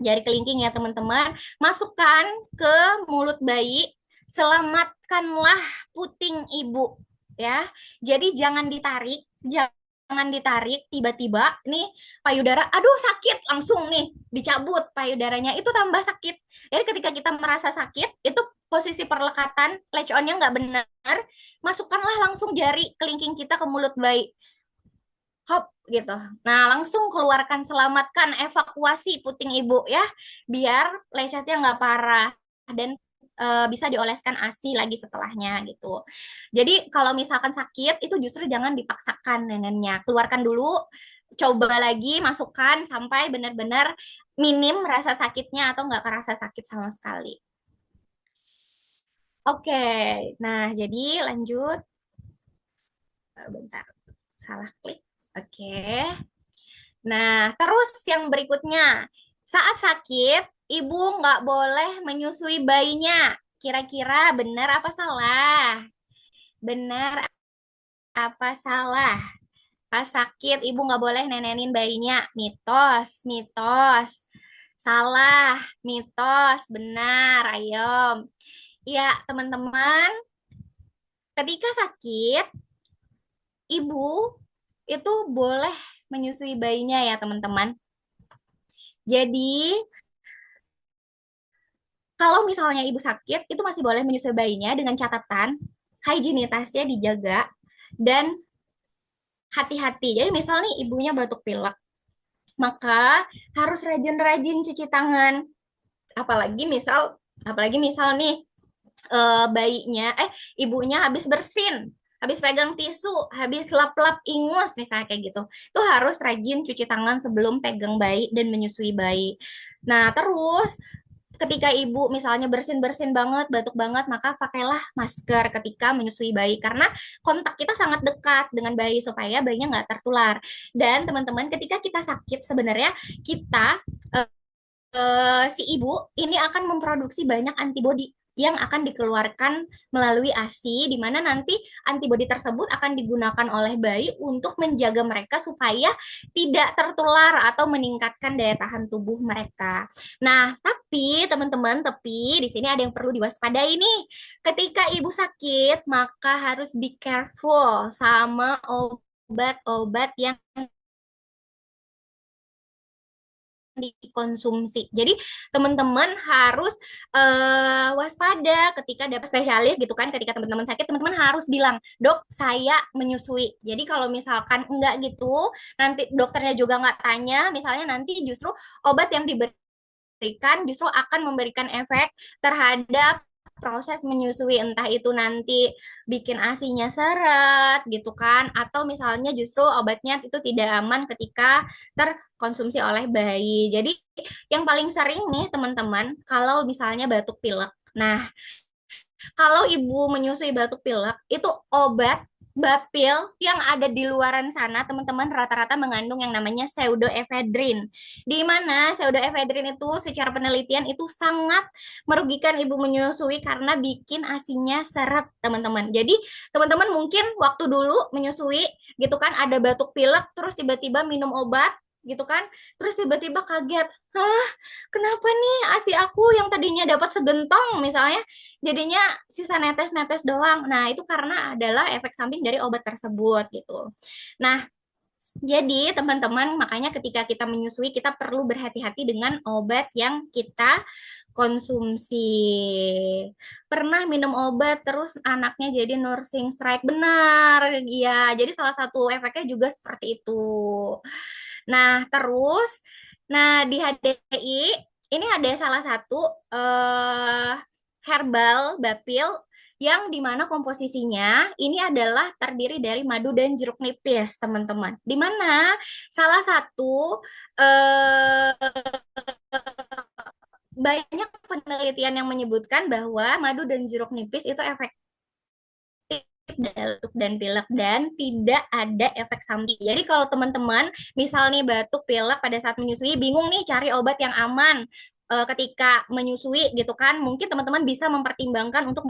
Speaker 2: Jari kelingking ya teman-teman. Masukkan ke mulut bayi, selamatkanlah puting ibu ya. Jadi jangan ditarik, jangan ditarik tiba-tiba nih payudara, aduh sakit, langsung nih dicabut payudaranya, itu tambah sakit. Jadi ketika kita merasa sakit, itu posisi perlekatan latch on-nya nggak benar, masukkanlah langsung jari kelingking kita ke mulut bayi. Hop gitu. Nah, langsung keluarkan, selamatkan, evakuasi puting ibu ya, biar lecetnya nggak parah dan bisa dioleskan ASI lagi setelahnya gitu. Jadi kalau misalkan sakit itu justru jangan dipaksakan nenennya. Keluarkan dulu, coba lagi, masukkan sampai benar-benar minim rasa sakitnya atau nggak kerasa sakit sama sekali. Oke, nah jadi lanjut. Bentar, salah klik. Oke. Nah, terus yang berikutnya, saat sakit, ibu nggak boleh menyusui bayinya. Kira-kira benar apa salah? Benar apa salah? Pas sakit, ibu nggak boleh nenenin bayinya. Mitos, mitos. Salah, mitos, benar. Ayo. Ya, teman-teman, ketika sakit, ibu itu boleh menyusui bayinya ya, teman-teman. Jadi, kalau misalnya ibu sakit, itu masih boleh menyusui bayinya dengan catatan higienitasnya dijaga dan hati-hati. Jadi misal nih ibunya batuk pilek, maka harus rajin-rajin cuci tangan. Apalagi misal nih bayinya ibunya habis bersin, habis pegang tisu, habis lap-lap ingus misalnya kayak gitu. Itu harus rajin cuci tangan sebelum pegang bayi dan menyusui bayi. Nah, terus ketika ibu misalnya bersin-bersin banget, batuk banget, maka pakailah masker ketika menyusui bayi karena kontak kita sangat dekat dengan bayi supaya bayinya nggak tertular. Dan teman-teman, ketika kita sakit sebenarnya kita si ibu ini akan memproduksi banyak antibodi yang akan dikeluarkan melalui ASI, di mana nanti antibodi tersebut akan digunakan oleh bayi untuk menjaga mereka supaya tidak tertular atau meningkatkan daya tahan tubuh mereka. Nah, tapi di sini ada yang perlu diwaspadai nih. Ketika ibu sakit, maka harus be careful sama obat-obat yang dikonsumsi. Jadi teman-teman harus waspada ketika dapat spesialis gitu kan. Ketika teman-teman sakit, teman-teman harus bilang, "Dok, saya menyusui." Jadi kalau misalkan enggak gitu, nanti dokternya juga nggak tanya, misalnya nanti justru obat yang diberikan justru akan memberikan efek terhadap proses menyusui, entah itu nanti bikin asinya seret gitu kan, atau misalnya justru obatnya itu tidak aman ketika terkonsumsi oleh bayi. Jadi yang paling sering nih teman-teman, kalau misalnya batuk pilek, Nah, kalau ibu menyusui batuk pilek, itu obat bapil yang ada di luaran sana, teman-teman rata-rata mengandung yang namanya pseudoephedrine. Di mana pseudoephedrine itu secara penelitian itu sangat merugikan ibu menyusui karena bikin ASINynya seret, teman-teman. Jadi, teman-teman mungkin waktu dulu menyusui gitu kan ada batuk pilek terus tiba-tiba minum obat gitu kan. Terus tiba-tiba kaget, "Hah, kenapa nih ASI aku yang tadinya dapat segentong misalnya jadinya sisa netes-netes doang." Nah, itu karena adalah efek samping dari obat tersebut gitu. Nah, jadi teman-teman, makanya ketika kita menyusui kita perlu berhati-hati dengan obat yang kita konsumsi. Pernah minum obat terus anaknya jadi nursing strike, benar. Iya, jadi salah satu efeknya juga seperti itu. Nah, terus di HDI ini ada salah satu eh herbal bapil yang dimana komposisinya ini adalah terdiri dari madu dan jeruk nipis, teman-teman. Dimana salah satu eh, banyak penelitian yang menyebutkan bahwa madu dan jeruk nipis itu efektif batuk dan pilek dan tidak ada efek samping. Jadi kalau teman-teman misal nih batuk pilek pada saat menyusui bingung nih cari obat yang aman ketika menyusui gitu kan, mungkin teman-teman bisa mempertimbangkan untuk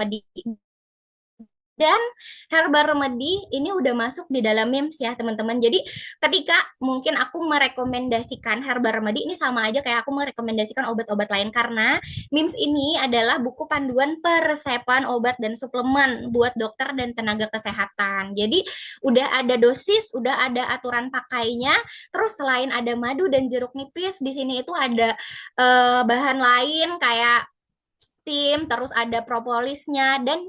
Speaker 2: dan herbal remedy ini udah masuk di dalam MIMS ya teman-teman. Jadi ketika mungkin aku merekomendasikan herbal remedy ini sama aja kayak aku merekomendasikan obat-obat lain karena MIMS ini adalah buku panduan peresepan obat dan suplemen buat dokter dan tenaga kesehatan. Jadi udah ada dosis, udah ada aturan pakainya. Terus selain ada madu dan jeruk nipis, di sini itu ada bahan lain kayak tim, terus ada propolisnya dan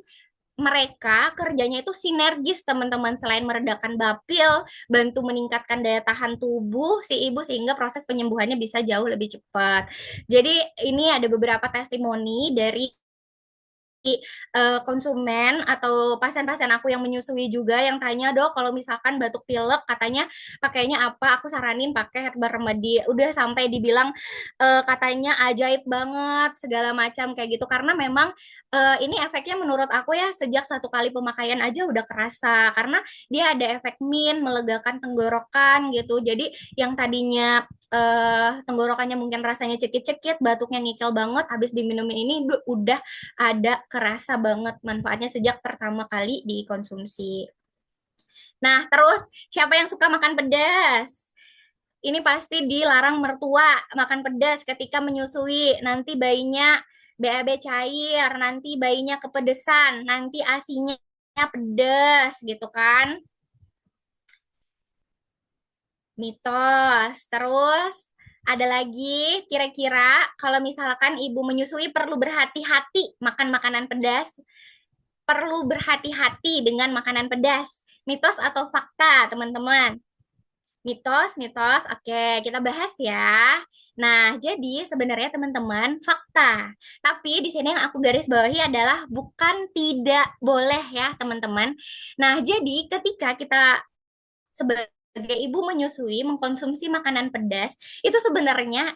Speaker 2: mereka kerjanya itu sinergis teman-teman selain meredakan bapil, bantu meningkatkan daya tahan tubuh si ibu sehingga proses penyembuhannya bisa jauh lebih cepat. Jadi ini ada beberapa testimoni dari konsumen atau pasien-pasien aku yang menyusui juga yang tanya, "Dok, kalau misalkan batuk pilek katanya pakainya apa?" Aku saranin pakai herbal remedy. Udah sampai dibilang katanya ajaib banget segala macam kayak gitu karena memang ini efeknya menurut aku ya sejak satu kali pemakaian aja udah kerasa karena dia ada efek min melegakan tenggorokan gitu. Jadi yang tadinya tenggorokannya mungkin rasanya cekit-cekit, batuknya ngikel banget, habis diminumin ini udah ada kerasa banget manfaatnya sejak pertama kali dikonsumsi. Nah, terus siapa yang suka makan pedas? Ini pasti dilarang mertua makan pedas ketika menyusui. Nanti bayinya BAB cair, nanti bayinya kepedesan, nanti ASINYA pedas gitu kan. Mitos. Terus ada lagi kira-kira kalau misalkan ibu menyusui perlu berhati-hati makan makanan pedas, perlu berhati-hati dengan makanan pedas. Mitos atau fakta, teman-teman? Mitos, mitos. Oke, kita bahas ya. Nah, jadi sebenarnya teman-teman fakta. Tapi di sini yang aku garis bawahi adalah bukan tidak boleh ya, teman-teman. Nah, jadi ketika kita sebagai ibu menyusui mengkonsumsi makanan pedas itu sebenarnya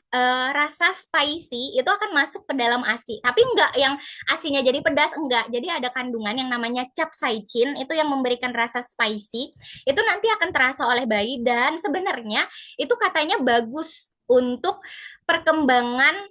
Speaker 2: rasa spicy itu akan masuk ke dalam ASI tapi enggak yang ASINya jadi pedas, enggak, jadi ada kandungan yang namanya capsaicin itu yang memberikan rasa spicy itu nanti akan terasa oleh bayi dan sebenarnya itu katanya bagus untuk perkembangan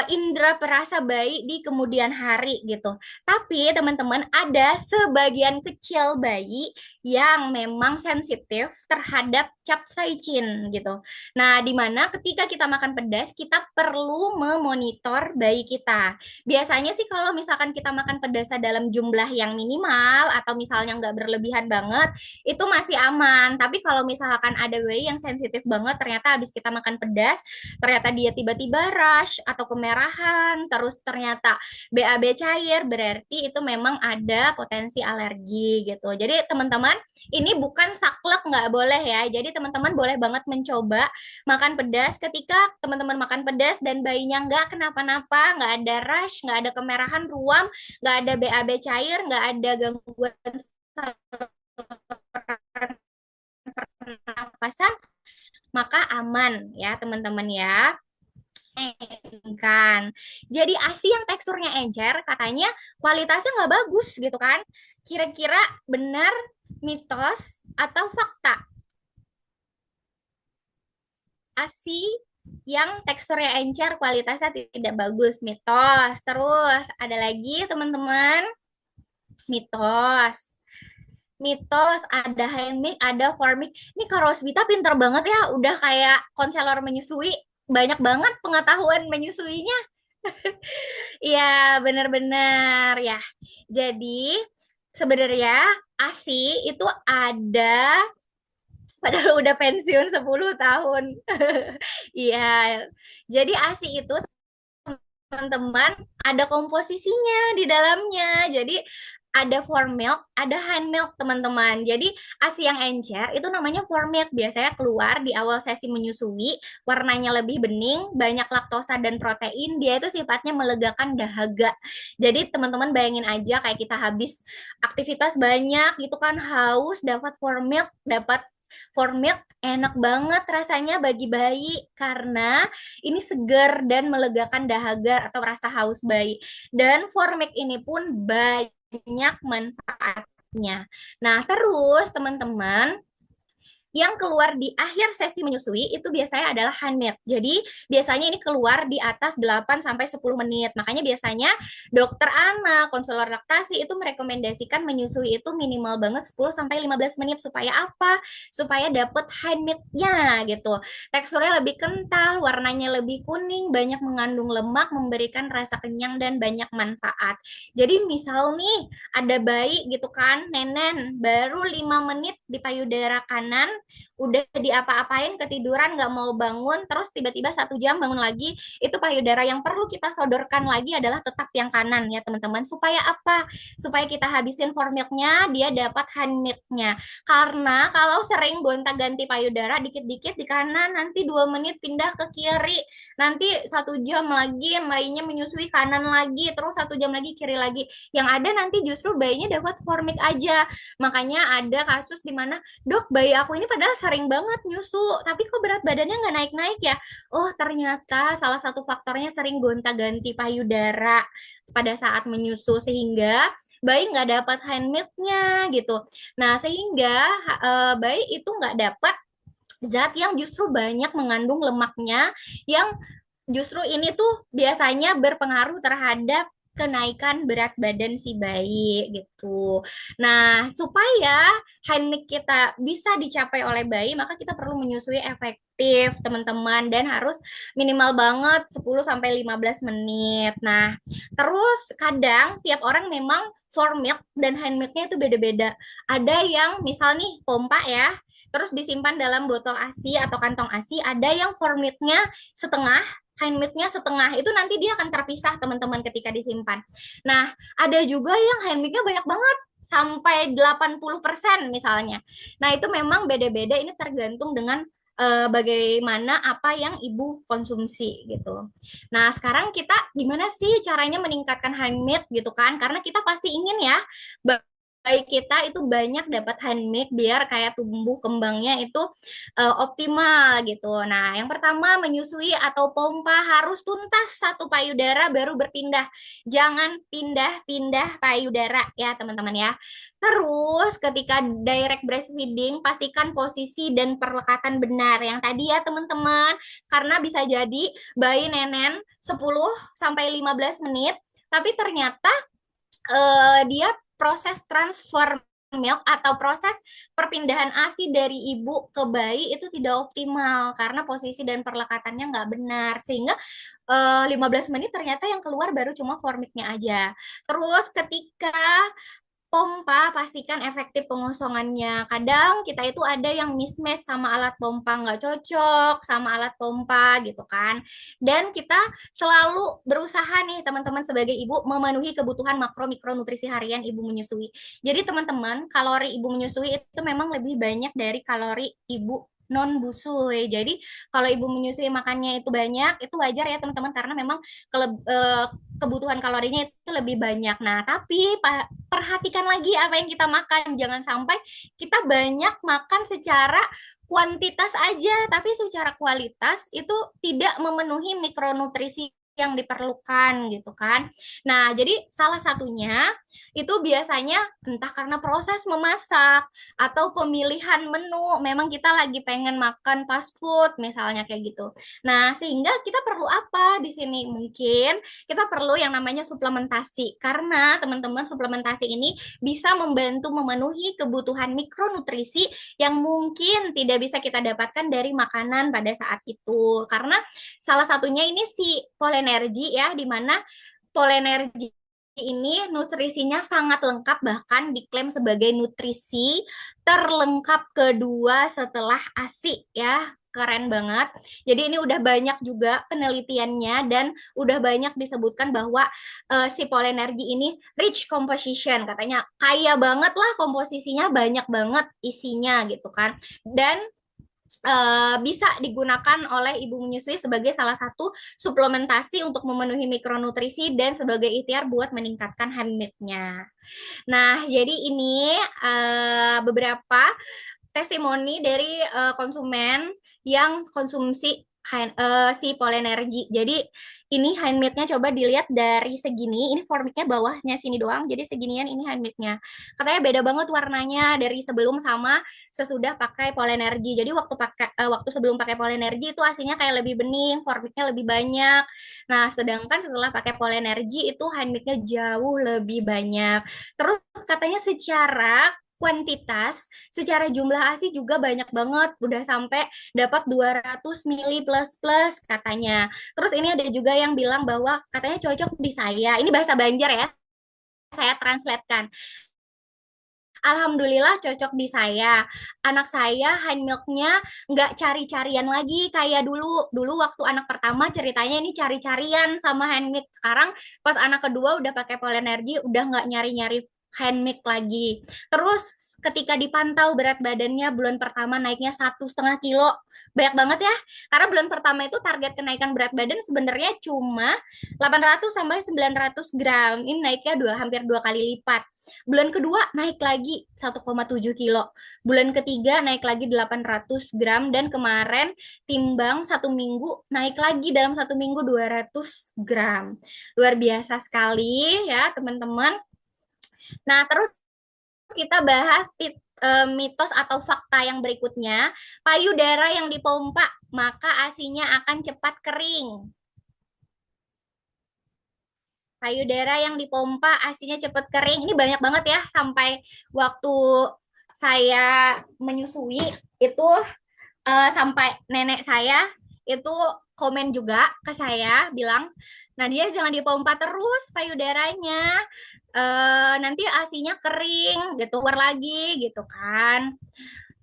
Speaker 2: indera perasa bayi di kemudian hari gitu. Tapi teman-teman ada sebagian kecil bayi yang memang sensitif terhadap capsaicin gitu. Nah, di mana ketika kita makan pedas kita perlu memonitor bayi kita. Biasanya sih kalau misalkan kita makan pedas dalam jumlah yang minimal atau misalnya nggak berlebihan banget, itu masih aman. Tapi kalau misalkan ada bayi yang sensitif banget, ternyata habis kita makan pedas, ternyata dia tiba-tiba rush atau kemerahan, terus ternyata BAB cair, berarti itu memang ada potensi alergi gitu. Jadi teman-teman, ini bukan saklek nggak boleh ya. Jadi teman-teman boleh banget mencoba makan pedas ketika teman-teman makan pedas dan bayinya nggak kenapa-napa, nggak ada rush, nggak ada kemerahan, ruam, nggak ada BAB cair, nggak ada gangguan pernapasan, maka aman ya teman-teman ya. kan. Jadi ASI yang teksturnya encer katanya kualitasnya nggak bagus gitu kan. Kira-kira benar mitos atau fakta? ASI yang teksturnya encer kualitasnya tidak bagus, mitos. Terus ada lagi teman-teman, mitos. Mitos, ada handmade, ada formik. Ini Kak Roswita pinter banget ya, udah kayak konselor menyusui, banyak banget pengetahuan menyusuinya. Iya, benar-benar ya. Jadi sebenarnya ASI itu ada padahal udah pensiun 10 tahun. Iya. Jadi ASI itu teman-teman ada komposisinya di dalamnya. Jadi ada for milk, ada hand milk teman-teman. Jadi ASI yang encer itu namanya for milk. Biasanya keluar di awal sesi menyusui, warnanya lebih bening, banyak laktosa dan protein. Dia itu sifatnya melegakan dahaga. Jadi teman-teman bayangin aja kayak kita habis aktivitas banyak gitu kan, haus, dapat for milk, dapat for milk enak banget rasanya bagi bayi karena ini segar dan melegakan dahaga atau rasa haus bayi. Dan for milk ini pun banyak manfaatnya. Nah, terus teman-teman, yang keluar di akhir sesi menyusui itu biasanya adalah hand milk. Jadi biasanya ini keluar di atas 8 sampai 10 menit. Makanya biasanya dokter anak, konselor laktasi itu merekomendasikan menyusui itu minimal banget 10 sampai 15 menit supaya apa? Supaya dapet hand milk-nya gitu. Teksturnya lebih kental, warnanya lebih kuning, banyak mengandung lemak, memberikan rasa kenyang dan banyak manfaat. Jadi misal nih ada bayi gitu kan, nenen baru 5 menit di payudara kanan udah diapa-apain ketiduran nggak mau bangun terus tiba-tiba 1 jam bangun lagi, itu payudara yang perlu kita sodorkan lagi adalah tetap yang kanan ya teman-teman. Supaya apa? Supaya kita habisin for milknya, dia dapat hand milknya. Karena kalau sering gonta-ganti payudara dikit-dikit di kanan, nanti 2 menit pindah ke kiri, nanti 1 jam lagi bayinya menyusui kanan lagi, terus 1 jam lagi kiri lagi, yang ada nanti justru bayinya dapat for milk aja. Makanya ada kasus di mana, dok bayi aku ini padahal sering banget nyusu, tapi kok berat badannya nggak naik-naik ya? Oh ternyata salah satu faktornya sering gonta-ganti payudara pada saat menyusu sehingga bayi nggak dapat hand milknya gitu. Nah sehingga bayi itu nggak dapat zat yang justru banyak mengandung lemaknya, yang justru ini tuh biasanya berpengaruh terhadap kenaikan berat badan si bayi gitu. Nah, supaya handmade kita bisa dicapai oleh bayi, maka kita perlu menyusui efektif, teman-teman, dan harus minimal banget 10 sampai 15 menit. Nah, terus kadang tiap orang memang for milk dan hand milknya itu beda-beda. Ada yang misal nih pompa ya, terus disimpan dalam botol ASI atau kantong ASI, ada yang for milknya setengah, handmade-nya setengah, itu nanti dia akan terpisah teman-teman ketika disimpan. Nah, ada juga yang handmade-nya banyak banget sampai 80% misalnya. Nah, itu memang beda-beda, ini tergantung dengan bagaimana apa yang ibu konsumsi gitu. Nah, sekarang kita gimana sih caranya meningkatkan handmade gitu kan? Karena kita pasti ingin ya baik kita itu banyak dapat handmade biar kayak tumbuh kembangnya itu optimal gitu. Nah, yang pertama menyusui atau pompa harus tuntas satu payudara baru berpindah. Jangan pindah-pindah payudara ya teman-teman ya. Terus ketika direct breastfeeding pastikan posisi dan perlekatan benar. Yang tadi ya teman-teman, karena bisa jadi bayi nenen 10 sampai 15 menit tapi ternyata dia proses transfer milk atau proses perpindahan ASI dari ibu ke bayi itu tidak optimal karena posisi dan perlekatannya nggak benar sehingga 15 menit ternyata yang keluar baru cuma formiknya aja. Terus ketika pompa pastikan efektif pengosongannya. Kadang kita itu ada yang mismatch sama alat pompa, nggak cocok sama alat pompa gitu kan. Dan kita selalu berusaha nih teman-teman sebagai ibu memenuhi kebutuhan makro mikronutrisi harian ibu menyusui. Jadi teman-teman, kalori ibu menyusui itu memang lebih banyak dari kalori ibu non busui. Jadi kalau ibu menyusui makannya itu banyak, itu wajar ya teman-teman karena memang kebutuhan kalorinya itu lebih banyak. Nah, tapi perhatikan lagi apa yang kita makan. Jangan sampai kita banyak makan secara kuantitas aja, tapi secara kualitas itu tidak memenuhi mikronutrisi yang diperlukan gitu kan. Nah, jadi salah satunya itu biasanya entah karena proses memasak atau pemilihan menu, memang kita lagi pengen makan fast food misalnya kayak gitu. Nah, sehingga kita perlu apa di sini? Mungkin kita perlu yang namanya suplementasi karena teman-teman suplementasi ini bisa membantu memenuhi kebutuhan mikronutrisi yang mungkin tidak bisa kita dapatkan dari makanan pada saat itu. Karena salah satunya ini si Polenergy ya, di mana Polenergy ini nutrisinya sangat lengkap, bahkan diklaim sebagai nutrisi terlengkap kedua setelah ASI ya. Keren banget. Jadi ini udah banyak juga penelitiannya dan udah banyak disebutkan bahwa si Polenergy ini rich composition, katanya kaya banget lah komposisinya, banyak banget isinya gitu kan. Dan bisa digunakan oleh ibu menyusui sebagai salah satu suplementasi untuk memenuhi mikronutrisi dan sebagai ikhtiar buat meningkatkan handmade-nya. Nah, jadi ini beberapa testimoni dari konsumen yang konsumsi si Polenergy. Jadi ini handmade-nya coba dilihat dari segini, ini formiknya bawahnya sini doang, jadi seginian ini handmade-nya. Katanya beda banget warnanya dari sebelum sama sesudah pakai Polenergy. Jadi waktu sebelum pakai Polenergy itu aslinya kayak lebih bening, formiknya lebih banyak. Nah, sedangkan setelah pakai Polenergy itu handmade-nya jauh lebih banyak. Terus katanya secara kuantitas, secara jumlah ASI juga banyak banget, udah sampai dapat 200 mili plus plus katanya. Terus ini ada juga yang bilang bahwa katanya cocok di saya. Ini bahasa Banjar ya, saya translatekan. Alhamdulillah cocok di saya. Anak saya hand milknya nggak cari-carian lagi kayak dulu. Dulu waktu anak pertama ceritanya ini cari-carian sama hand milk. Sekarang pas anak kedua udah pakai Polenergy udah nggak nyari-nyari hand milk lagi. Terus ketika dipantau berat badannya bulan pertama naiknya 1,5 kilo. Banyak banget ya. Karena bulan pertama itu target kenaikan berat badan sebenarnya cuma 800 sampai 900 gram. Ini naiknya hampir dua kali lipat. Bulan kedua naik lagi 1,7 kilo. Bulan ketiga naik lagi 800 gram dan kemarin timbang 1 minggu naik lagi dalam 1 minggu 200 gram. Luar biasa sekali ya teman-teman. Nah terus kita bahas mitos atau fakta yang berikutnya. Payudara yang dipompa maka asinya akan cepat kering. Payudara yang dipompa asinya cepat kering. Ini banyak banget ya sampai waktu saya menyusui itu sampai nenek saya itu komen juga ke saya bilang, Nadia jangan dipompa terus payudaranya, nanti asinya kering gitu, keluar lagi gitu kan.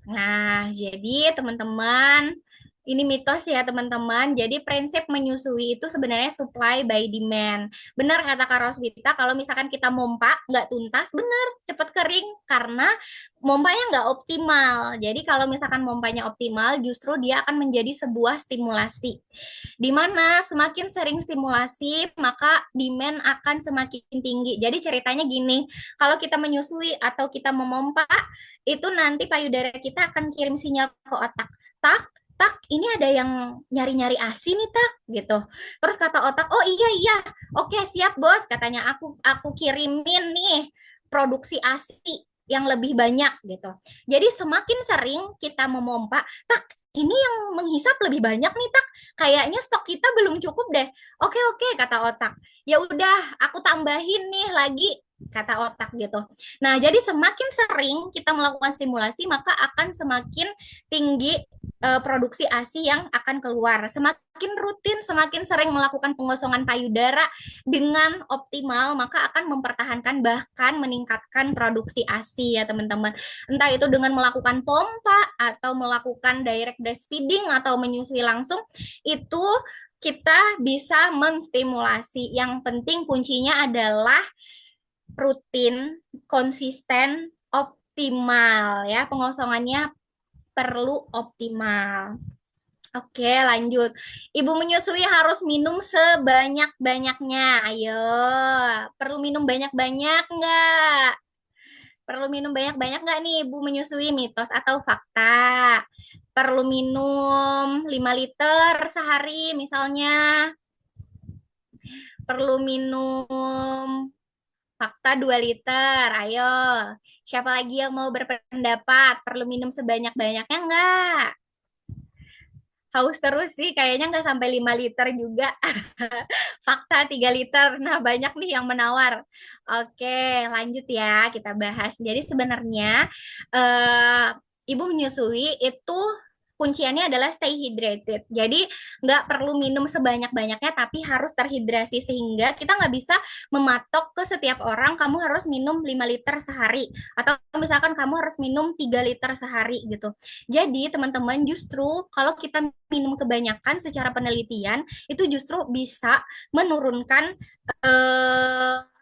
Speaker 2: Nah, jadi teman-teman, ini mitos ya teman-teman. Jadi prinsip menyusui itu sebenarnya supply by demand. Benar kata Kak Roswita, kalau misalkan kita mompa nggak tuntas, benar cepet kering karena mompanya nggak optimal. Jadi kalau misalkan mompanya optimal, justru dia akan menjadi sebuah stimulasi. Di mana semakin sering stimulasi, maka demand akan semakin tinggi. Jadi ceritanya gini, kalau kita menyusui atau kita memompa, itu nanti payudara kita akan kirim sinyal ke otak. Tak, tak, ini ada yang nyari-nyari ASI nih tak, gitu. Terus kata otak, oh iya iya, oke siap bos, katanya aku kirimin nih produksi ASI yang lebih banyak gitu. Jadi semakin sering kita memompa, tak ini yang menghisap lebih banyak nih tak, kayaknya stok kita belum cukup deh. Oke oke kata otak. Ya udah, aku tambahin nih lagi kata otak gitu. Nah, jadi semakin sering kita melakukan stimulasi, maka akan semakin tinggi produksi ASI yang akan keluar. Semakin rutin, semakin sering melakukan pengosongan payudara dengan optimal, maka akan mempertahankan bahkan meningkatkan produksi ASI ya teman-teman. Entah itu dengan melakukan pompa atau melakukan direct breastfeeding atau menyusui langsung, itu kita bisa menstimulasi. Yang penting kuncinya adalah rutin, konsisten, optimal ya. Pengosongannya perlu optimal. Oke, lanjut. Ibu menyusui harus minum sebanyak-banyaknya. Ayo, perlu minum banyak-banyak nggak? Perlu minum banyak-banyak nggak nih ibu menyusui, mitos atau fakta? Perlu minum 5 liter sehari misalnya. Perlu minum fakta 2 liter. Ayo, siapa lagi yang mau berpendapat? Perlu minum sebanyak-banyaknya nggak? Haus terus sih, kayaknya nggak sampai 5 liter juga. Fakta 3 liter. Nah, banyak nih yang menawar. Oke, lanjut ya, kita bahas. Jadi sebenarnya eh, ibu menyusui itu kunciannya adalah stay hydrated. Jadi nggak perlu minum sebanyak-banyaknya, tapi harus terhidrasi sehingga kita nggak bisa mematok ke setiap orang kamu harus minum 5 liter sehari atau misalkan kamu harus minum 3 liter sehari gitu. Jadi teman-teman justru kalau kita minum kebanyakan secara penelitian itu justru bisa menurunkan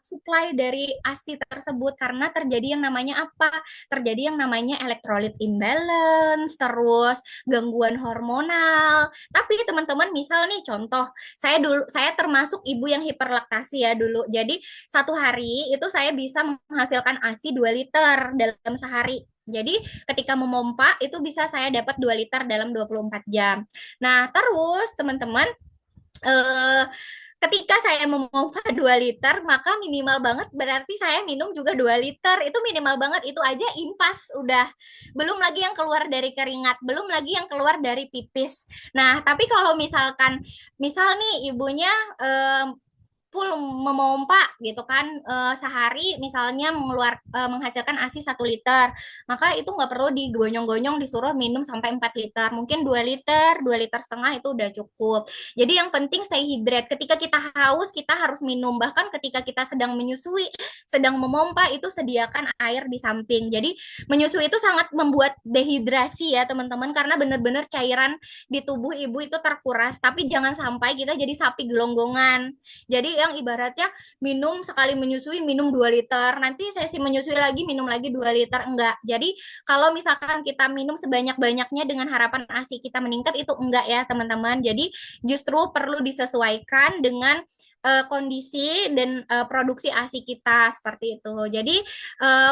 Speaker 2: supply dari ASI tersebut karena terjadi yang namanya apa? Terjadi yang namanya electrolyte imbalance, terus gangguan hormonal. Tapi teman-teman misal nih contoh, saya termasuk ibu yang hiperlaktasi ya dulu. Jadi satu hari itu saya bisa menghasilkan ASI 2 liter dalam sehari. Jadi ketika memompa itu bisa saya dapat 2 liter dalam 24 jam. Nah, terus teman-teman eh, ketika saya memompa 2 liter, maka minimal banget berarti saya minum juga 2 liter. Itu minimal banget, itu aja impas udah. Belum lagi yang keluar dari keringat, belum lagi yang keluar dari pipis. Nah, tapi kalau misalkan, misal nih ibunya eh, full memompa gitu kan sehari misalnya menghasilkan ASI 1 liter maka itu nggak perlu digonyong-gonyong disuruh minum sampai 4 liter mungkin 2 liter setengah itu udah cukup jadi yang penting stay hydrate ketika kita haus kita harus minum bahkan ketika kita sedang menyusui sedang memompa itu sediakan air di samping jadi menyusui itu sangat membuat dehidrasi ya teman-teman karena benar-benar cairan di tubuh ibu itu terkuras tapi jangan sampai kita jadi sapi gelonggongan jadi yang ibaratnya minum sekali menyusui minum 2 liter, nanti sesi menyusui lagi minum lagi 2 liter, enggak. Jadi kalau misalkan kita minum sebanyak-banyaknya dengan harapan ASI kita meningkat itu enggak ya teman-teman. Jadi justru perlu disesuaikan dengan kondisi dan produksi ASI kita seperti itu. Jadi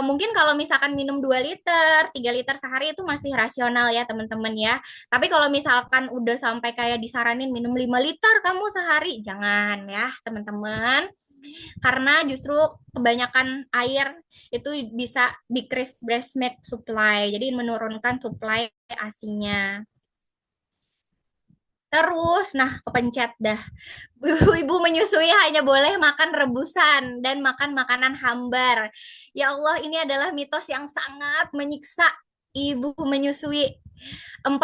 Speaker 2: mungkin kalau misalkan minum 2 liter, 3 liter sehari itu masih rasional ya teman-teman ya. Tapi kalau misalkan udah sampai kayak disaranin minum 5 liter kamu sehari, jangan ya teman-teman. Karena justru kebanyakan air itu bisa decrease breast milk supply. Jadi menurunkan supply ASI-nya. Terus, nah kepencet dah. Ibu menyusui hanya boleh makan rebusan dan makan makanan hambar. Ya Allah, ini adalah mitos yang sangat menyiksa ibu menyusui. 40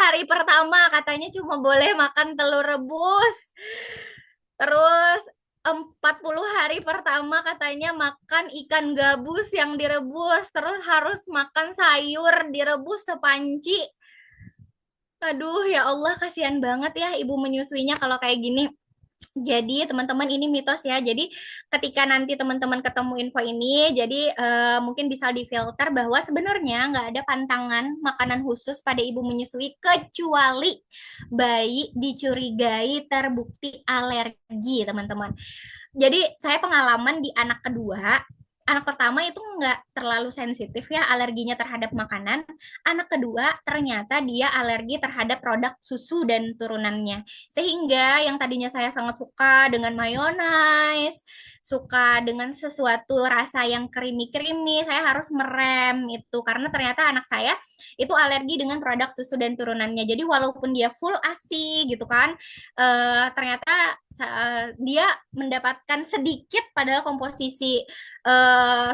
Speaker 2: hari pertama katanya cuma boleh makan telur rebus. Terus 40 hari pertama katanya makan ikan gabus yang direbus. Terus harus makan sayur direbus sepanci. Aduh, ya Allah, kasihan banget ya ibu menyusuinya kalau kayak gini. Jadi teman-teman ini mitos ya. Jadi ketika nanti teman-teman ketemu info ini, jadi mungkin bisa difilter bahwa sebenarnya nggak ada pantangan makanan khusus pada ibu menyusui kecuali bayi dicurigai terbukti alergi teman-teman. Jadi saya pengalaman di anak kedua, anak pertama itu nggak terlalu sensitif ya alerginya terhadap makanan. Anak kedua ternyata dia alergi terhadap produk susu dan turunannya. Sehingga yang tadinya saya sangat suka dengan mayonnaise, suka dengan sesuatu rasa yang creamy-creamy, saya harus merem itu karena ternyata anak saya itu alergi dengan produk susu dan turunannya. Jadi walaupun dia full ASI gitu kan, ternyata dia mendapatkan sedikit padahal komposisi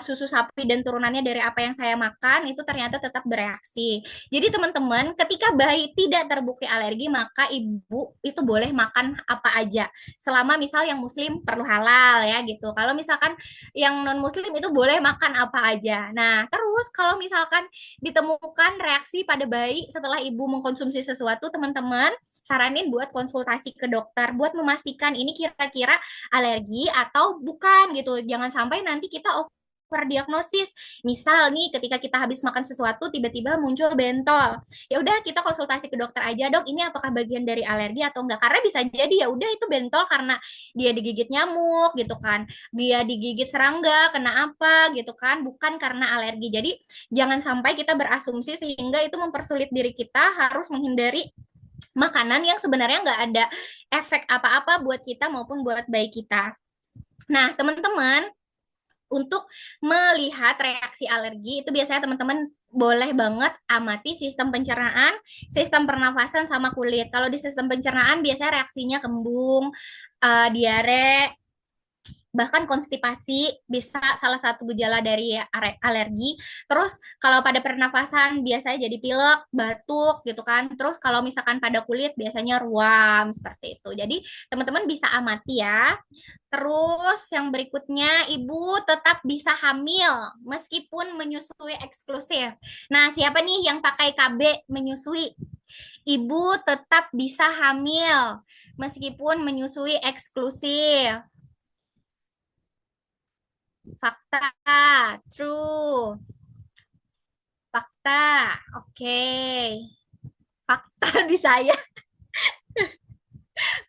Speaker 2: susu sapi dan turunannya dari apa yang saya makan itu ternyata tetap bereaksi. Jadi teman-teman, ketika bayi tidak terbukti alergi, maka ibu itu boleh makan apa aja. Selama misal yang muslim perlu halal ya gitu. Kalau misalkan yang non muslim itu boleh makan apa aja. Nah, terus kalau misalkan ditemukan reaksi pada bayi setelah ibu mengkonsumsi sesuatu, teman-teman saranin buat konsultasi ke dokter buat memastikan ini kira-kira alergi atau bukan gitu. Jangan sampai nanti kita diagnosis. Misal nih ketika kita habis makan sesuatu tiba-tiba muncul bentol. Ya udah kita konsultasi ke dokter aja, Dok, ini apakah bagian dari alergi atau enggak? Karena bisa jadi ya udah itu bentol karena dia digigit nyamuk gitu kan. Dia digigit serangga, kena apa gitu kan, bukan karena alergi. Jadi jangan sampai kita berasumsi sehingga itu mempersulit diri kita harus menghindari makanan yang sebenarnya nggak ada efek apa-apa buat kita maupun buat bayi kita. Nah, teman-teman, untuk melihat reaksi alergi itu biasanya teman-teman boleh banget amati sistem pencernaan, sistem pernafasan sama kulit. Kalau di sistem pencernaan biasanya reaksinya kembung, diare, bahkan konstipasi bisa salah satu gejala dari alergi. Terus kalau pada pernafasan biasanya jadi pilek, batuk gitu kan. Terus kalau misalkan pada kulit biasanya ruam seperti itu. Jadi teman-teman bisa amati ya. Terus yang berikutnya, ibu tetap bisa hamil meskipun menyusui eksklusif. Nah, siapa nih yang pakai KB menyusui? Ibu tetap bisa hamil meskipun menyusui eksklusif. Fakta, true. Fakta, oke. Fakta di saya.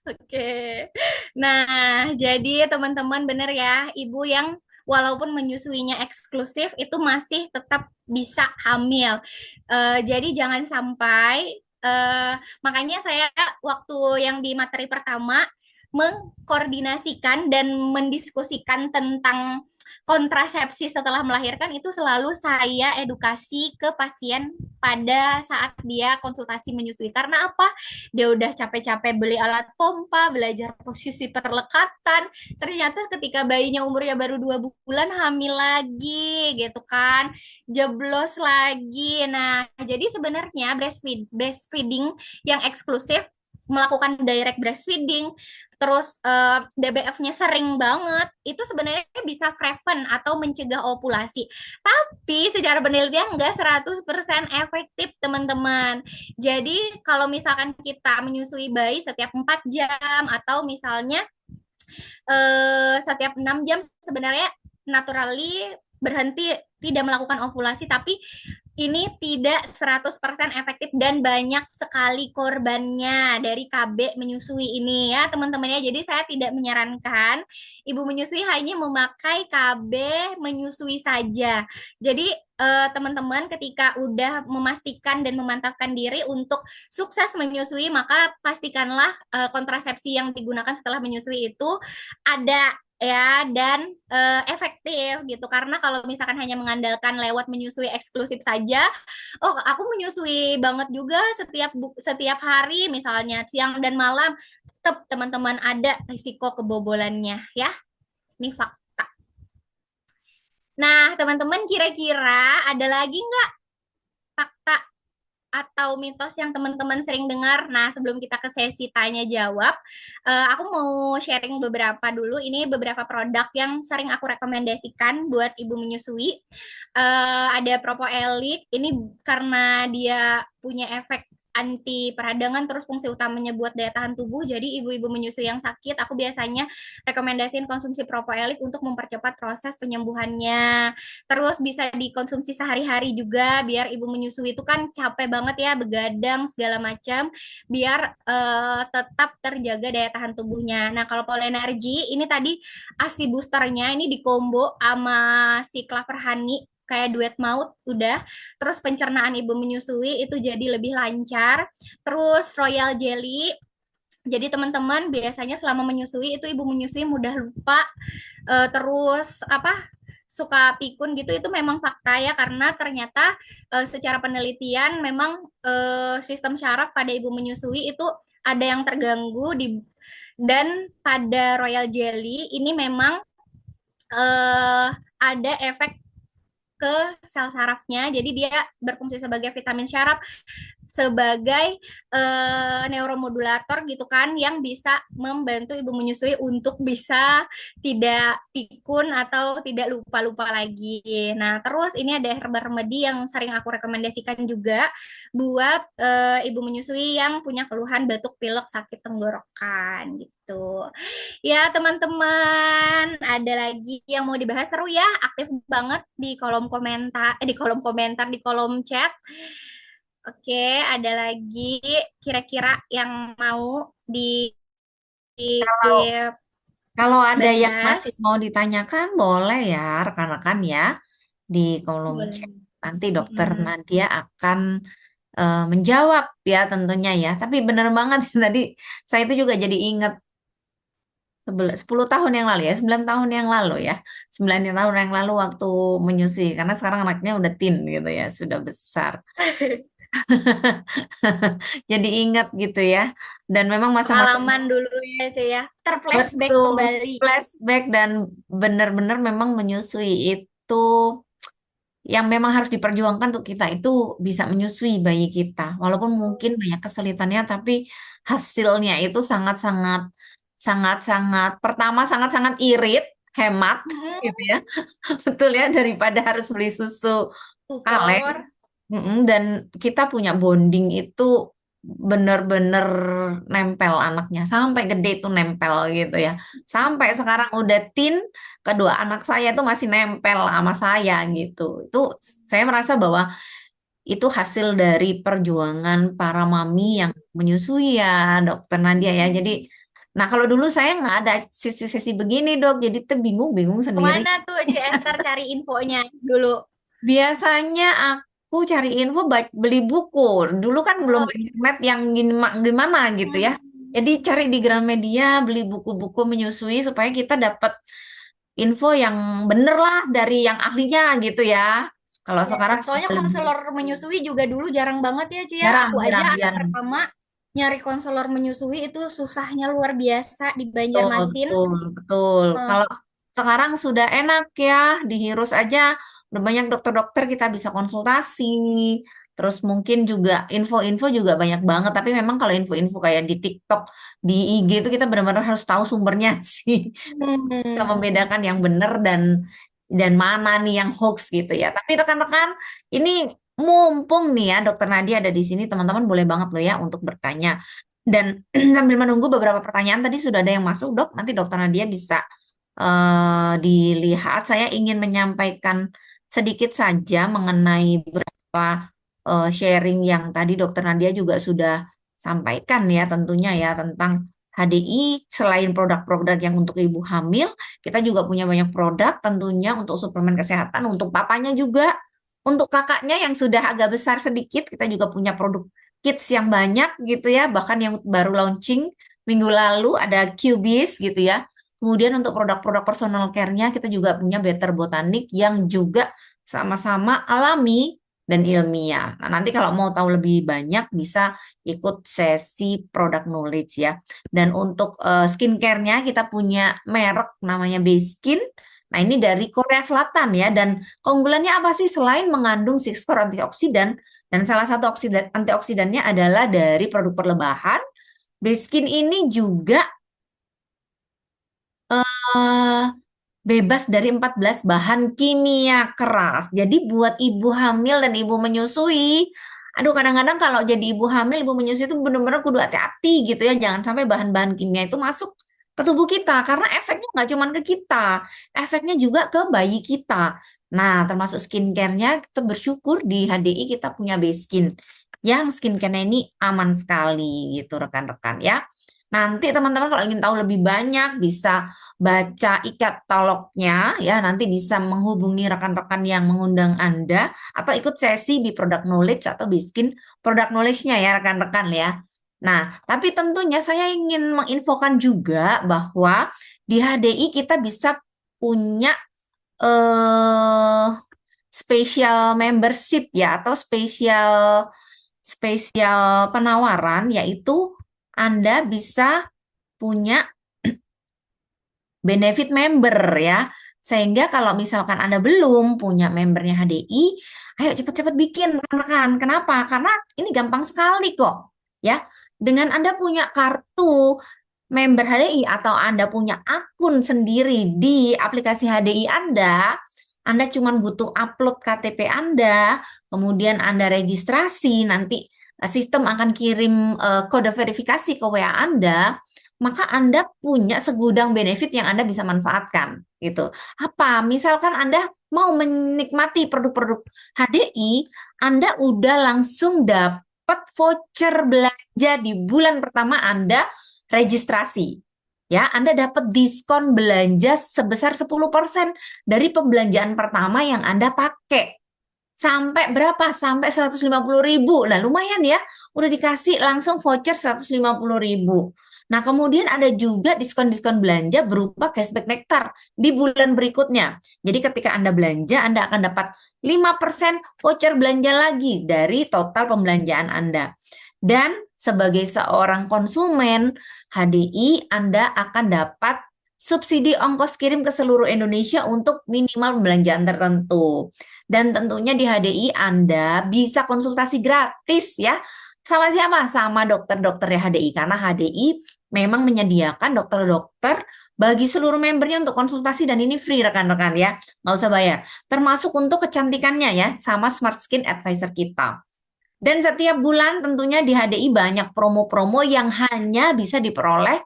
Speaker 2: Oke. Nah, jadi teman-teman benar ya, ibu yang walaupun menyusuinya eksklusif itu masih tetap bisa hamil. Jadi jangan sampai makanya saya waktu yang di materi pertama mengkoordinasikan dan mendiskusikan tentang kontrasepsi setelah melahirkan itu selalu saya edukasi ke pasien pada saat dia konsultasi menyusui. Karena apa? Dia udah capek-capek beli alat pompa, belajar posisi perlekatan, ternyata ketika bayinya umurnya baru 2 bulan hamil lagi gitu kan, jeblos lagi. Nah, jadi sebenarnya breastfeeding yang eksklusif melakukan direct breastfeeding, terus DBF-nya sering banget, itu sebenarnya bisa prevent atau mencegah ovulasi. Tapi secara penelitian nggak 100% efektif, teman-teman. Jadi kalau misalkan kita menyusui bayi setiap 4 jam atau misalnya setiap 6 jam sebenarnya naturally berhenti tidak melakukan ovulasi, tapi ini tidak 100% efektif dan banyak sekali korbannya dari KB menyusui ini ya teman-teman ya. Jadi saya tidak menyarankan ibu menyusui hanya memakai KB menyusui saja. Jadi teman-teman ketika udah memastikan dan memantapkan diri untuk sukses menyusui, maka pastikanlah kontrasepsi yang digunakan setelah menyusui itu ada ya dan efektif gitu, karena kalau misalkan hanya mengandalkan lewat menyusui eksklusif saja, oh aku menyusui banget juga setiap hari misalnya siang dan malam, tetap teman-teman ada risiko kebobolannya ya, ini fakta. Nah teman-teman, kira-kira ada lagi nggak fakta atau mitos yang teman-teman sering dengar? Nah, sebelum kita ke sesi tanya jawab, aku mau sharing beberapa dulu. Ini beberapa produk yang sering aku rekomendasikan buat ibu menyusui. Ada Propoelik, ini karena dia punya efek anti peradangan, terus fungsi utamanya buat daya tahan tubuh. Jadi ibu-ibu menyusui yang sakit, aku biasanya rekomendasiin konsumsi Propoelik untuk mempercepat proses penyembuhannya. Terus bisa dikonsumsi sehari-hari juga biar ibu menyusui itu kan capek banget ya, begadang segala macam, biar tetap terjaga daya tahan tubuhnya. Nah, kalau Polenergy ini tadi ASI boosternya ini di combo sama si Clover Honey kayak duet maut udah, terus pencernaan ibu menyusui itu jadi lebih lancar. Terus Royal Jelly, jadi teman-teman biasanya selama menyusui itu ibu menyusui mudah lupa, terus apa suka pikun gitu, itu memang fakta ya, karena ternyata secara penelitian memang sistem syaraf pada ibu menyusui itu ada yang terganggu dan pada Royal Jelly ini memang ada efek ke sel sarafnya, jadi dia berfungsi sebagai vitamin syaraf. sebagai neuromodulator gitu kan yang bisa membantu ibu menyusui untuk bisa tidak pikun atau tidak lupa-lupa lagi. Nah, terus ini ada herbal remedy yang sering aku rekomendasikan juga buat ibu menyusui yang punya keluhan batuk pilek sakit tenggorokan gitu. Ya, teman-teman, ada lagi yang mau dibahas seru ya, aktif banget di kolom komentar, di kolom chat. Oke, ada lagi kira-kira yang mau
Speaker 1: Kalau kalau ada yang masih
Speaker 2: dibahas?
Speaker 1: mau ditanyakan, boleh ya rekan-rekan ya di kolom chat.
Speaker 2: Boleh.
Speaker 1: Nanti Dokter
Speaker 2: Mm-mm.
Speaker 1: Nadia akan menjawab ya tentunya ya. Tapi benar banget tadi saya itu juga jadi ingat 10 tahun yang lalu ya, 9 tahun yang lalu ya. 9 tahun yang lalu waktu menyusui karena sekarang anaknya udah teen gitu ya, sudah besar. Jadi ingat gitu ya. Dan memang masa-masa
Speaker 2: Pengalaman dulu ya, Cek ya. Terflashback
Speaker 1: betul
Speaker 2: kembali.
Speaker 1: flashback dan benar-benar memang menyusui itu yang memang harus diperjuangkan untuk kita itu bisa menyusui bayi kita. Walaupun mungkin banyak kesulitannya, tapi hasilnya itu sangat-sangat, sangat-sangat, pertama sangat-sangat irit, hemat, gitu
Speaker 2: Mm-mm.
Speaker 1: ya. Betul ya, daripada harus beli susu kaleng.
Speaker 2: Tufor.
Speaker 1: Dan kita punya bonding itu bener-bener nempel anaknya sampai gede itu nempel gitu ya. Sampai sekarang udah teen, kedua anak saya tuh masih nempel sama saya gitu. Itu saya merasa bahwa itu hasil dari perjuangan para mami yang menyusui ya, Dokter Nadia ya. Jadi, nah kalau dulu saya nggak ada sisi-sisi begini dok, jadi tuh bingung-bingung sendiri.
Speaker 2: Kemana tuh Cek Esther cari infonya dulu?
Speaker 1: Biasanya aku cari info beli buku. Dulu kan belum
Speaker 2: Oh,
Speaker 1: internet yang gimana gitu ya.
Speaker 2: hmm.
Speaker 1: Jadi cari di Gramedia, beli buku-buku menyusui supaya kita dapat info yang bener lah dari yang ahlinya gitu ya. Kalau
Speaker 2: Ya,
Speaker 1: sekarang
Speaker 2: soalnya
Speaker 1: sudah lebih
Speaker 2: konselor menyusui juga dulu jarang banget ya, Cia.
Speaker 1: jarang,
Speaker 2: Aku aja
Speaker 1: jarang,
Speaker 2: anak
Speaker 1: jarang.
Speaker 2: pertama nyari konselor menyusui itu susahnya luar biasa di
Speaker 1: Betul,
Speaker 2: Banjarmasin.
Speaker 1: betul, betul.
Speaker 2: Eh,
Speaker 1: Kalau sekarang sudah enak ya, dihirus aja. Udah banyak dokter-dokter kita bisa konsultasi. Terus mungkin juga info-info juga banyak banget. Tapi memang kalau info-info kayak di TikTok, di IG itu kita benar-benar harus tahu sumbernya sih. Bisa
Speaker 2: hmm.
Speaker 1: membedakan yang benar dan mana nih yang hoax gitu ya. Tapi rekan-rekan, ini mumpung nih ya Dokter Nadia ada di sini, teman-teman boleh banget loh ya untuk bertanya. Dan sambil menunggu beberapa pertanyaan tadi sudah ada yang masuk, Dok. Nanti Dokter Nadia bisa dilihat. Saya ingin menyampaikan sedikit saja mengenai beberapa sharing yang tadi Dokter Nadia juga sudah sampaikan ya tentunya ya tentang HDI selain produk-produk yang untuk ibu hamil, kita juga punya banyak produk tentunya untuk suplemen kesehatan, untuk papanya juga, untuk kakaknya yang sudah agak besar sedikit, kita juga punya produk kids yang banyak gitu ya, bahkan yang baru launching minggu lalu ada Cubis gitu ya. Kemudian untuk produk-produk personal care-nya kita juga punya Better Botanic yang juga sama-sama alami dan ilmiah. Nah, nanti kalau mau tahu lebih banyak bisa ikut sesi product knowledge ya. Dan untuk skincare-nya kita punya merek namanya Baskin. Nah, ini dari Korea Selatan ya. Dan keunggulannya apa sih selain mengandung six core antioksidan dan salah satu antioksidannya adalah dari produk perlebahan. Baskin ini juga eh, bebas dari 14 bahan kimia keras. Jadi buat ibu hamil dan ibu menyusui, aduh kadang-kadang kalau jadi ibu hamil, ibu menyusui itu benar-benar kudu hati-hati gitu ya. Jangan sampai bahan-bahan kimia itu masuk ke tubuh kita karena efeknya nggak cuma ke kita, efeknya juga ke bayi kita. Nah, termasuk skincare-nya kita bersyukur di HDI kita punya base skin yang skincare-nya ini aman sekali gitu rekan-rekan ya. Nanti teman-teman kalau ingin tahu lebih banyak bisa baca e-katalognya ya, nanti bisa menghubungi rekan-rekan yang mengundang Anda atau ikut sesi di Product Knowledge atau bikin Product Knowledge-nya ya rekan-rekan ya. Nah, tapi tentunya saya ingin menginfokan juga bahwa di HDI kita bisa punya eh spesial membership ya atau spesial spesial penawaran yaitu Anda bisa punya benefit member ya. Sehingga kalau misalkan Anda belum punya membernya HDI, ayo cepat-cepat bikin rekan-rekan. Kenapa? Karena ini gampang sekali kok. Ya, dengan Anda punya kartu member HDI atau Anda punya akun sendiri di aplikasi HDI Anda cuma butuh upload KTP Anda, kemudian Anda registrasi, nanti sistem akan kirim kode verifikasi ke WA Anda, maka Anda punya segudang benefit yang Anda bisa manfaatkan gitu. Apa? Misalkan Anda mau menikmati produk-produk HDI, Anda udah langsung dapat voucher belanja di bulan pertama Anda registrasi. Ya, Anda dapat diskon belanja sebesar 10% dari pembelanjaan pertama yang Anda pakai. Sampai berapa? Sampai 150.000. Nah, lumayan ya. Udah dikasih langsung voucher 150.000. Nah, kemudian ada juga diskon-diskon belanja berupa cashback nektar di bulan berikutnya. Jadi ketika Anda belanja, Anda akan dapat 5% voucher belanja lagi dari total pembelanjaan Anda. Dan sebagai seorang konsumen HDI, Anda akan dapat subsidi ongkos kirim ke seluruh Indonesia untuk minimal pembelanjaan tertentu. Dan tentunya di HDI Anda bisa konsultasi gratis ya. Sama siapa? Sama dokter-dokter ya HDI. Karena HDI memang menyediakan dokter-dokter bagi seluruh membernya untuk konsultasi dan ini free rekan-rekan ya. Nggak usah bayar. Termasuk untuk kecantikannya ya sama Smart Skin Advisor kita. Dan setiap bulan tentunya di HDI banyak promo-promo yang hanya bisa diperoleh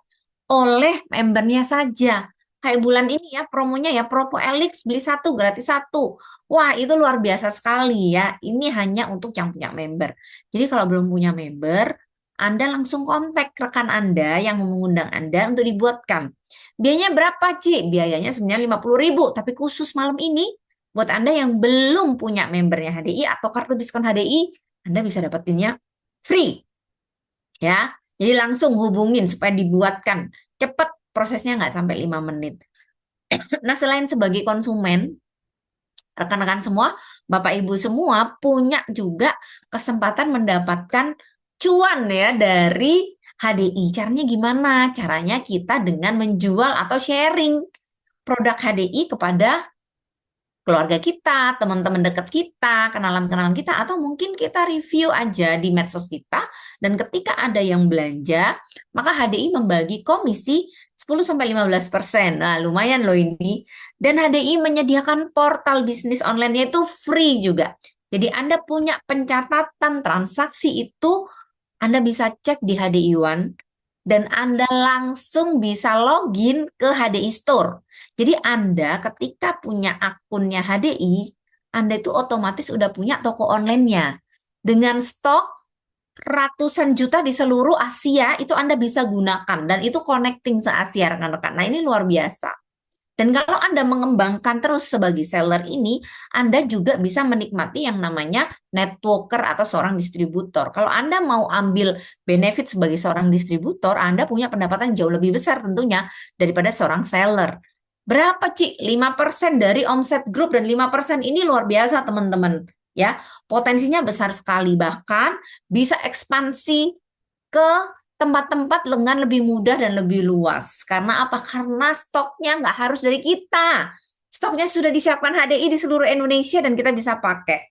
Speaker 1: oleh membernya saja. Kayak bulan ini ya promonya ya Propo Elix beli satu gratis satu. Wah itu luar biasa sekali ya. Ini hanya untuk yang punya member. Jadi kalau belum punya member, Anda langsung kontak rekan Anda yang mengundang Anda untuk dibuatkan. Biayanya berapa Ci? Biayanya sebenarnya 50.000. Tapi khusus malam ini buat Anda yang belum punya membernya HDI atau kartu diskon HDI, Anda bisa dapetinnya free. Ya, jadi langsung hubungin supaya dibuatkan. Cepat prosesnya nggak sampai 5 menit. Nah, selain sebagai konsumen, rekan-rekan semua, Bapak Ibu semua punya juga kesempatan mendapatkan cuan ya dari HDI. Caranya gimana? Caranya kita dengan menjual atau sharing produk HDI kepada keluarga kita, teman-teman dekat kita, kenalan-kenalan kita, atau mungkin kita review aja di medsos kita, dan ketika ada yang belanja, maka HDI membagi komisi 10-15%. Nah, lumayan loh ini. Dan HDI menyediakan portal bisnis online itu free juga. Jadi Anda punya pencatatan transaksi itu, Anda bisa cek di HDI One, dan Anda langsung bisa login ke HDI Store. Jadi Anda ketika punya akunnya HDI, Anda itu otomatis udah punya toko online-nya. Dengan stok ratusan juta di seluruh Asia, itu Anda bisa gunakan. Dan itu connecting se-Asia, rekan-rekan. Nah, ini luar biasa. Dan kalau Anda mengembangkan terus sebagai seller ini, Anda juga bisa menikmati yang namanya networker atau seorang distributor. Kalau Anda mau ambil benefit sebagai seorang distributor, Anda punya pendapatan jauh lebih besar tentunya daripada seorang seller. Berapa, Ci? 5% dari omset grup dan 5% ini luar biasa, teman-teman. Ya, potensinya besar sekali. Bahkan bisa ekspansi ke tempat-tempat dengan lebih mudah dan lebih luas. Karena apa? Karena stoknya nggak harus dari kita. Stoknya sudah disiapkan HDI di seluruh Indonesia dan kita bisa pakai.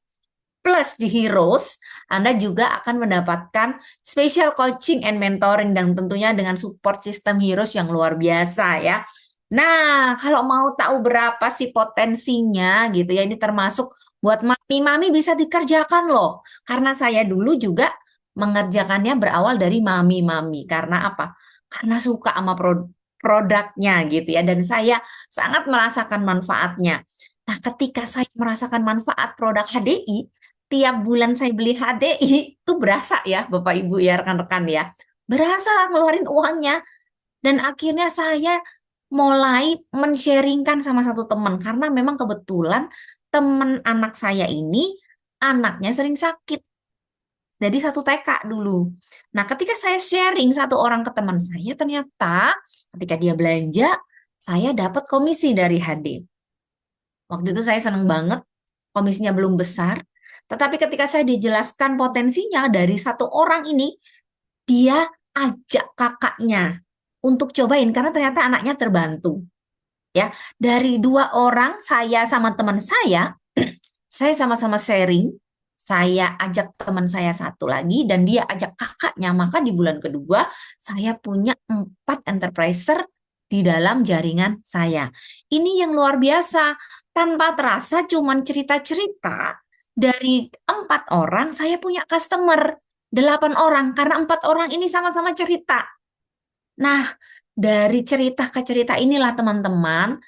Speaker 1: Plus di Heroes, Anda juga akan mendapatkan special coaching and mentoring dan tentunya dengan support system Heroes yang luar biasa ya. Nah, kalau mau tahu berapa sih potensinya gitu ya, ini termasuk buat mami-mami bisa dikerjakan loh. Karena saya dulu juga mengerjakannya berawal dari mami-mami. Karena apa? Karena suka sama produknya gitu ya. Dan saya sangat merasakan manfaatnya. Nah, ketika saya merasakan manfaat produk HDI, tiap bulan saya beli HDI, itu berasa ya Bapak Ibu ya rekan-rekan ya. Berasa ngeluarin uangnya. Dan akhirnya saya mulai men-sharingkan sama satu teman. Karena memang kebetulan teman anak saya ini, anaknya sering sakit. Jadi satu TK dulu. Nah, ketika saya sharing satu orang ke teman saya, ternyata ketika dia belanja, saya dapat komisi dari HD. Waktu itu saya senang banget, komisinya belum besar. Tetapi ketika saya dijelaskan potensinya dari satu orang ini, dia ajak kakaknya untuk cobain karena ternyata anaknya terbantu. ya. Dari dua orang, saya sama teman saya sama-sama sharing. Saya ajak teman saya satu lagi dan dia ajak kakaknya. Maka di bulan kedua saya punya 4 enterpriser di dalam jaringan saya. Ini yang luar biasa. Tanpa terasa cuman cerita-cerita dari 4 orang saya punya customer 8 orang karena 4 orang ini sama-sama cerita. Nah, dari cerita ke cerita inilah teman-teman,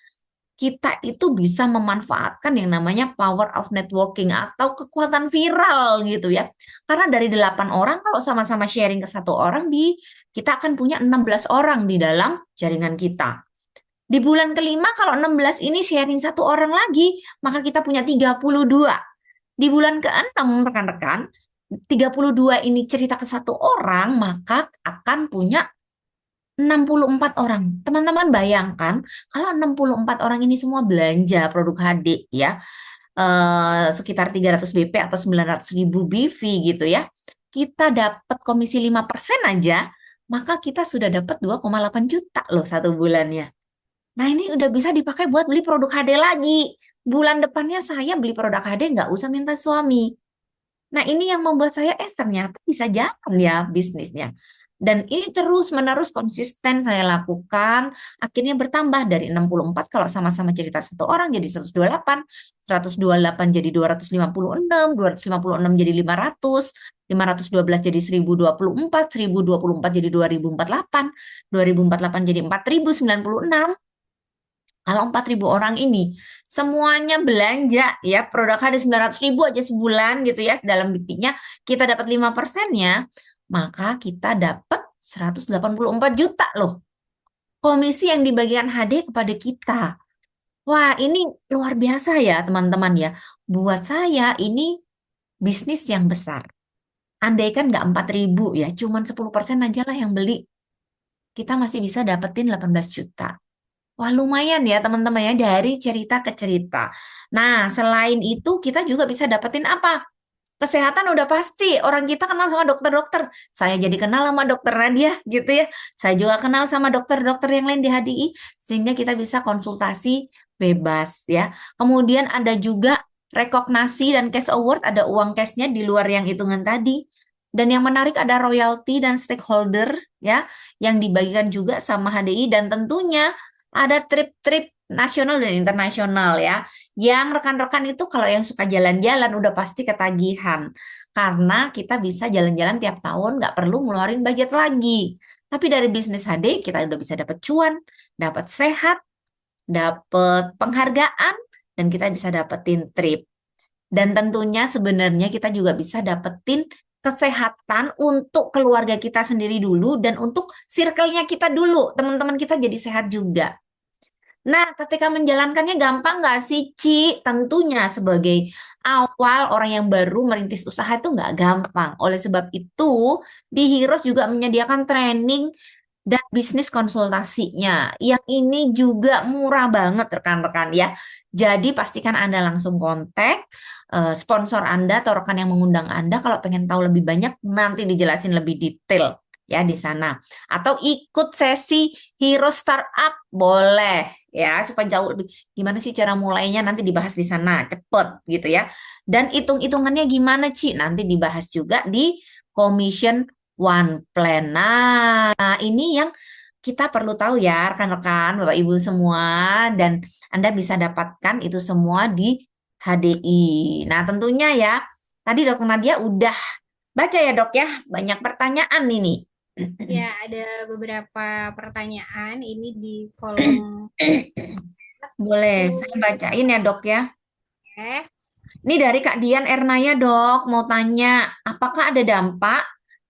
Speaker 1: kita itu bisa memanfaatkan yang namanya power of networking atau kekuatan viral gitu ya. Karena dari 8 orang kalau sama-sama sharing ke satu orang kita akan punya 16 orang di dalam jaringan kita. Di bulan kelima kalau 16 ini sharing satu orang lagi, maka kita punya 32. Di bulan ke-6 rekan-rekan, 32 ini cerita ke satu orang, maka akan punya 64 orang. Teman-teman bayangkan kalau 64 orang ini semua belanja produk HD ya, sekitar 300 BP atau 900.000 BV gitu ya. Kita dapat komisi 5% aja, maka kita sudah dapat 2,8 juta loh satu bulannya. Nah ini udah bisa dipakai buat beli produk HD lagi. Bulan depannya saya beli produk HD nggak usah minta suami. Nah, ini yang membuat saya, ternyata bisa jalan ya bisnisnya. Dan ini terus-menerus konsisten saya lakukan, akhirnya bertambah dari 64 kalau sama-sama cerita satu orang jadi 128, 128 jadi 256, 256 jadi 500, 512 jadi 1024, 1024 jadi 2048, 2048 jadi 4096. Kalau 4.000 orang ini semuanya belanja ya produk ada 900.000 aja sebulan gitu ya dalam buktinya kita dapat 5%-nya, maka kita dapat 184 juta loh komisi yang dibagikan HD kepada kita. Wah, ini luar biasa ya teman-teman ya. Buat saya ini bisnis yang besar. Andaikan nggak 4.000 ya, cuman 10% aja lah yang beli. Kita masih bisa dapetin 18 juta. Wah, lumayan ya teman-teman ya dari cerita ke cerita. Nah, selain itu kita juga bisa dapetin apa? Kesehatan udah pasti. Orang kita kenal sama dokter-dokter. Saya jadi kenal sama dokter Nadia gitu ya. Saya juga kenal sama dokter-dokter yang lain di HDI sehingga kita bisa konsultasi bebas ya. Kemudian ada juga rekognasi dan cash award, ada uang cashnya di luar yang hitungan tadi. Dan yang menarik ada royalti dan stakeholder ya yang dibagikan juga sama HDI dan tentunya ada trip-trip nasional dan internasional ya. Yang rekan-rekan itu kalau yang suka jalan-jalan udah pasti ketagihan. Karena kita bisa jalan-jalan tiap tahun, nggak perlu ngeluarin budget lagi. Tapi dari bisnis HD kita udah bisa dapat cuan, dapat sehat, dapat penghargaan, dan kita bisa dapetin trip. Dan tentunya sebenarnya kita juga bisa dapetin kesehatan untuk keluarga kita sendiri dulu dan untuk circle-nya kita dulu. Teman-teman kita jadi sehat juga. Nah, ketika menjalankannya gampang nggak sih, Ci? Tentunya sebagai awal orang yang baru merintis usaha itu nggak gampang. Oleh sebab itu, di Heroes juga menyediakan training dan bisnis konsultasinya. Yang ini juga murah banget rekan-rekan ya. Jadi pastikan Anda langsung kontak sponsor Anda atau rekan yang mengundang Anda kalau pengen tahu lebih banyak nanti dijelasin lebih detail ya di sana. Atau ikut sesi Hero Startup boleh ya supaya jauh lebih gimana sih cara mulainya nanti dibahas di sana cepet gitu ya. Dan hitung-hitungannya gimana Ci? Nanti dibahas juga di Commission One Plan. Nah, ini yang kita perlu tahu ya rekan-rekan, Bapak Ibu semua, dan Anda bisa dapatkan itu semua di HDI. Nah, tentunya ya, tadi Dokter Nadia udah baca ya dok ya, banyak pertanyaan ini.
Speaker 2: Ya, ada beberapa pertanyaan ini di kolom
Speaker 1: Boleh,
Speaker 2: tuh.
Speaker 1: saya bacain ya dok ya.
Speaker 2: Eh,
Speaker 1: Ini dari Kak Dian Ernaya dok, mau tanya, apakah ada dampak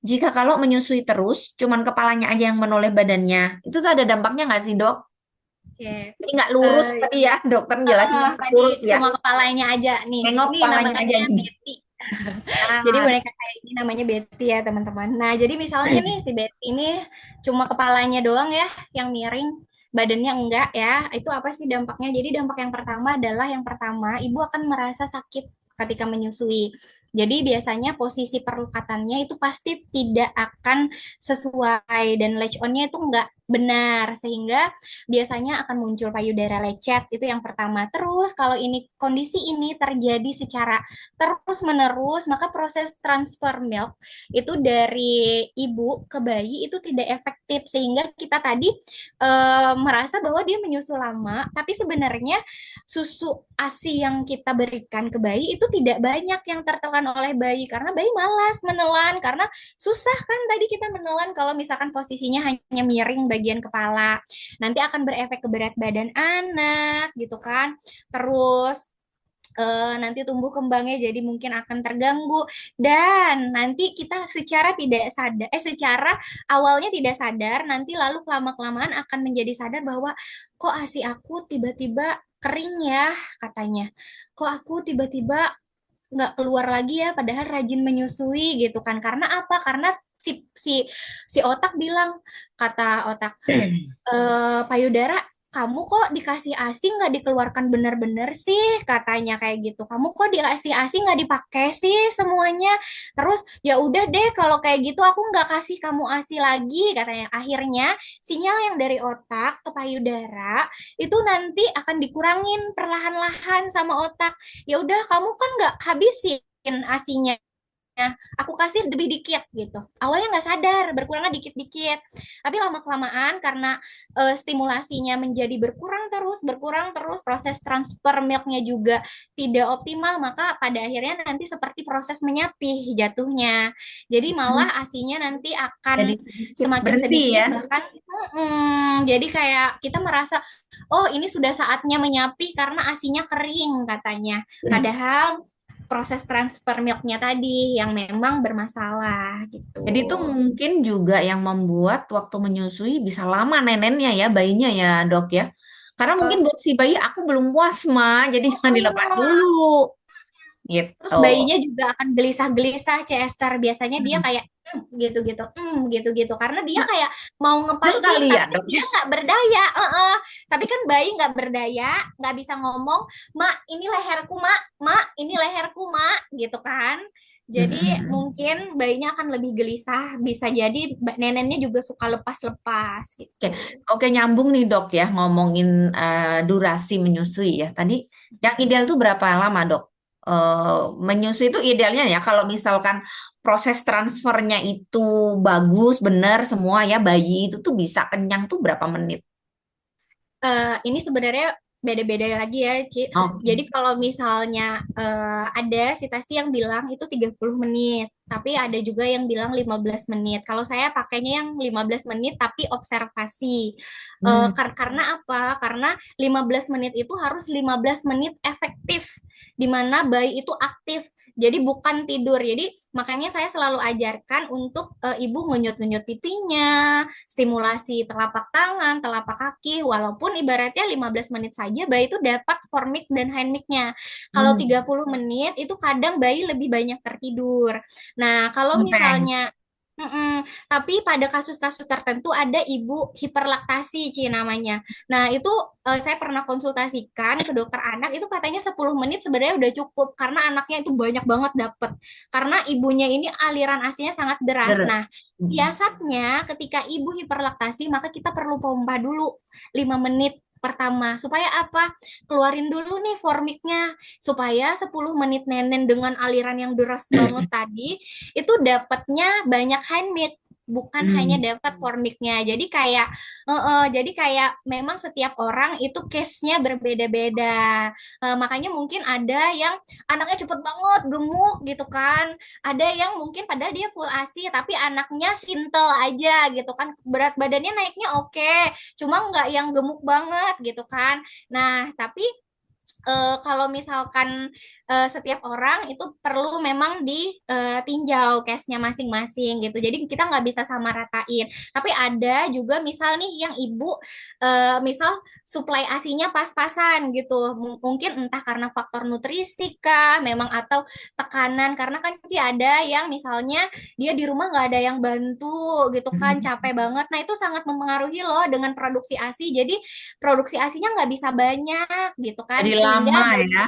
Speaker 1: jika kalau menyusui terus, cuman kepalanya aja yang menoleh badannya? Itu tuh ada dampaknya nggak sih dok?
Speaker 2: Oke.
Speaker 1: Jadi nggak lurus
Speaker 2: Eh,
Speaker 1: tadi ya, dokter jelasin nggak
Speaker 2: tadi
Speaker 1: lurus ya.
Speaker 2: cuma kepalanya aja nih.
Speaker 1: Nengok
Speaker 2: Ini
Speaker 1: kepalanya
Speaker 2: namanya
Speaker 1: aja ini.
Speaker 2: Betty. Jadi
Speaker 1: Ah,
Speaker 2: boneka kayak ini namanya Betty ya teman-teman. Nah, jadi misalnya nih si Betty ini cuma kepalanya doang ya yang miring, badannya enggak ya. Itu apa sih dampaknya? Jadi dampak yang pertama adalah yang pertama ibu akan merasa sakit ketika menyusui. Jadi biasanya posisi perlekatannya itu pasti tidak akan sesuai dan latch on-nya itu enggak Benar, sehingga biasanya akan muncul payudara lecet, itu yang pertama. Terus kalau ini kondisi ini terjadi secara terus-menerus, maka proses transfer milk itu dari ibu ke bayi itu tidak efektif, sehingga kita tadi merasa bahwa dia menyusu lama, tapi sebenarnya susu ASI yang kita berikan ke bayi itu tidak banyak yang tertelan oleh bayi, karena bayi malas menelan, karena susah kan tadi kita menelan kalau misalkan posisinya hanya miring bagian kepala. Nanti akan berefek ke berat badan anak gitu kan. Terus nanti tumbuh kembangnya jadi mungkin akan terganggu, dan nanti kita secara tidak sadar secara awalnya tidak sadar, nanti lalu lama-kelamaan akan menjadi sadar bahwa kok ASI aku tiba-tiba kering ya, katanya. Kok aku tiba-tiba nggak keluar lagi ya, padahal rajin menyusui gitu kan. Karena apa? Karena si otak bilang, kata otak, payudara, kamu kok dikasih ASI nggak dikeluarkan benar-benar sih, katanya kayak gitu. Kamu kok dikasih ASI nggak dipakai sih semuanya. Terus ya udah deh kalau kayak gitu aku nggak kasih kamu ASI lagi, katanya. Akhirnya sinyal yang dari otak ke payudara itu nanti akan dikurangin perlahan-lahan sama otak. Ya udah kamu kan nggak habisin ASInya, aku kasih lebih dikit gitu. Awalnya nggak sadar, berkurangnya dikit-dikit. Tapi lama-kelamaan karena stimulasinya menjadi berkurang terus, proses transfer milknya juga tidak optimal, maka pada akhirnya nanti seperti proses menyapih jatuhnya. Jadi malah ASINya nanti
Speaker 1: Jadi
Speaker 2: akan
Speaker 1: sedikit
Speaker 2: semakin
Speaker 1: berhenti
Speaker 2: sedikit,
Speaker 1: ya.
Speaker 2: bahkan jadi kayak kita merasa, oh ini sudah saatnya menyapih karena ASINya kering, katanya. Padahal proses transfer milknya tadi yang memang bermasalah gitu.
Speaker 1: Jadi itu mungkin juga yang membuat waktu menyusui bisa lama nenennya ya, bayinya ya dok ya. Karena mungkin
Speaker 2: Eh,
Speaker 1: buat si bayi aku belum puas ma, jadi jangan dilepas dulu
Speaker 2: Terus
Speaker 1: gitu.
Speaker 2: bayinya juga akan gelisah-gelisah, Chester. Biasanya dia kayak gitu-gitu, gitu-gitu. Karena dia
Speaker 1: Nah,
Speaker 2: kayak mau
Speaker 1: betul
Speaker 2: ngepasin,
Speaker 1: kali ya
Speaker 2: tapi
Speaker 1: dok.
Speaker 2: dia nggak berdaya. Tapi kan bayi nggak berdaya, nggak bisa ngomong, mak, ini leherku, mak, ini leherku, mak, gitu kan. Jadi mungkin bayinya akan lebih gelisah, bisa jadi neneknya juga suka lepas-lepas
Speaker 1: Oke,
Speaker 2: gitu.
Speaker 1: oke nyambung nih dok ya ngomongin durasi menyusui ya. Tadi yang ideal tuh berapa lama dok? Menyusui itu idealnya ya kalau misalkan proses transfernya itu bagus, benar semua ya bayi itu tuh bisa kenyang tuh berapa menit?
Speaker 2: Ini sebenarnya beda-beda lagi ya, Ci.
Speaker 1: Oke.
Speaker 2: Jadi kalau misalnya ada sitasi yang bilang itu 30 menit, tapi ada juga yang bilang 15 menit. Kalau saya pakainya yang 15 menit tapi observasi.
Speaker 1: Hmm.
Speaker 2: Karena apa? Karena 15 menit itu harus 15 menit efektif, di mana bayi itu aktif. Jadi bukan tidur. Jadi makanya saya selalu ajarkan untuk ibu ngenyut-ngenyut pipinya, stimulasi telapak tangan, telapak kaki, walaupun ibaratnya 15 menit saja bayi itu dapat formik dan handmiknya. Kalau
Speaker 1: Hmm.
Speaker 2: 30 menit itu kadang bayi lebih banyak tertidur. Nah, kalau
Speaker 1: Oke.
Speaker 2: misalnya tapi pada kasus-kasus tertentu ada ibu hiperlaktasi, Ci, namanya. Nah, itu saya pernah konsultasikan ke dokter anak, itu katanya 10 menit sebenarnya udah cukup karena anaknya itu banyak banget dapet. Karena ibunya ini aliran ASINya sangat deras. Nah,
Speaker 1: Terus. Hmm.
Speaker 2: siasatnya ketika ibu hiperlaktasi, maka kita perlu pompa dulu 5 menit pertama. Supaya apa? Keluarin dulu nih formiknya. Supaya 10 menit nenen dengan aliran yang deras banget tadi, itu dapatnya banyak handmade, bukan hanya
Speaker 1: Hmm.
Speaker 2: dapat formiknya. Jadi kayak memang setiap orang itu case-nya berbeda-beda. Makanya mungkin ada yang anaknya cepet banget gemuk gitu kan, ada yang mungkin padahal dia full ASI tapi anaknya sintel aja gitu kan, berat badannya naiknya oke, cuma nggak yang gemuk banget gitu kan. Nah, tapi kalau misalkan setiap orang itu perlu memang ditinjau case-nya masing-masing gitu. Jadi kita nggak bisa sama ratain. Tapi ada juga misal nih yang ibu misal suplai ASINya pas-pasan gitu. Mungkin entah karena faktor nutrisi kah, memang atau tekanan. Karena kan sih ada yang misalnya dia di rumah nggak ada yang bantu gitu kan,
Speaker 1: Hmm.
Speaker 2: capek banget. Nah itu sangat mempengaruhi loh dengan produksi ASI. Jadi produksi ASINya nggak bisa banyak gitu kan.
Speaker 1: Jadi lebih
Speaker 2: sehingga
Speaker 1: lama
Speaker 2: bayi,
Speaker 1: ya.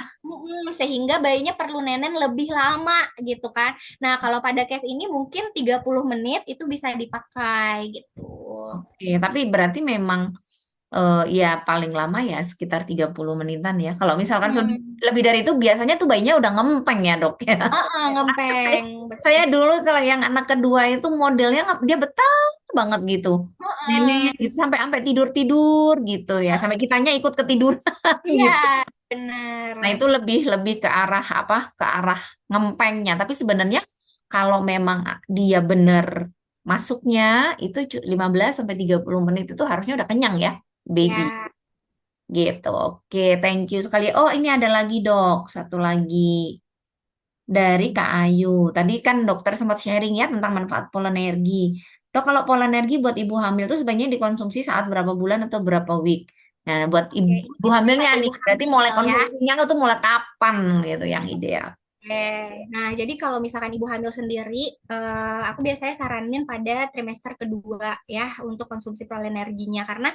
Speaker 2: sehingga bayinya perlu nenen lebih lama gitu kan. Nah, kalau pada case ini mungkin 30 menit itu bisa dipakai gitu.
Speaker 1: Oke, tapi berarti memang ya paling lama ya sekitar 30 menitan ya. Kalau misalkan
Speaker 2: Hmm.
Speaker 1: lebih dari itu biasanya tuh bayinya udah ngempeng ya dok ya. Saya,
Speaker 2: Ngempeng.
Speaker 1: saya dulu kalau yang anak kedua itu modelnya dia betah banget gitu. Nenek
Speaker 2: Heeh.
Speaker 1: gitu sampai sampai tidur-tidur gitu ya. Sampai kitanya ikut ketiduran
Speaker 2: Iya,
Speaker 1: gitu.
Speaker 2: benar.
Speaker 1: Nah, itu lebih lebih ke arah apa? Ke arah ngempengnya. Tapi sebenarnya kalau memang dia bener masuknya itu 15 sampai 30 menit itu harusnya udah kenyang ya, baby.
Speaker 2: Ya,
Speaker 1: Gitu. Oke, thank you sekali. Oh, ini ada lagi, Dok. Satu lagi dari Kak Ayu. Tadi kan dokter sempat sharing ya tentang manfaat polenergi. Dok, kalau polenergi buat ibu hamil itu sebaiknya dikonsumsi saat berapa bulan atau berapa week? Nah, buat ibu,
Speaker 2: oke.
Speaker 1: ibu
Speaker 2: Ini
Speaker 1: hamilnya
Speaker 2: pada
Speaker 1: nih,
Speaker 2: ibu
Speaker 1: berarti mulai
Speaker 2: hamil ya.
Speaker 1: konsumsinya itu mulai kapan gitu yang ideal?
Speaker 2: Nah, jadi kalau misalkan ibu hamil sendiri, aku biasanya saranin pada trimester kedua ya untuk konsumsi polenerginya karena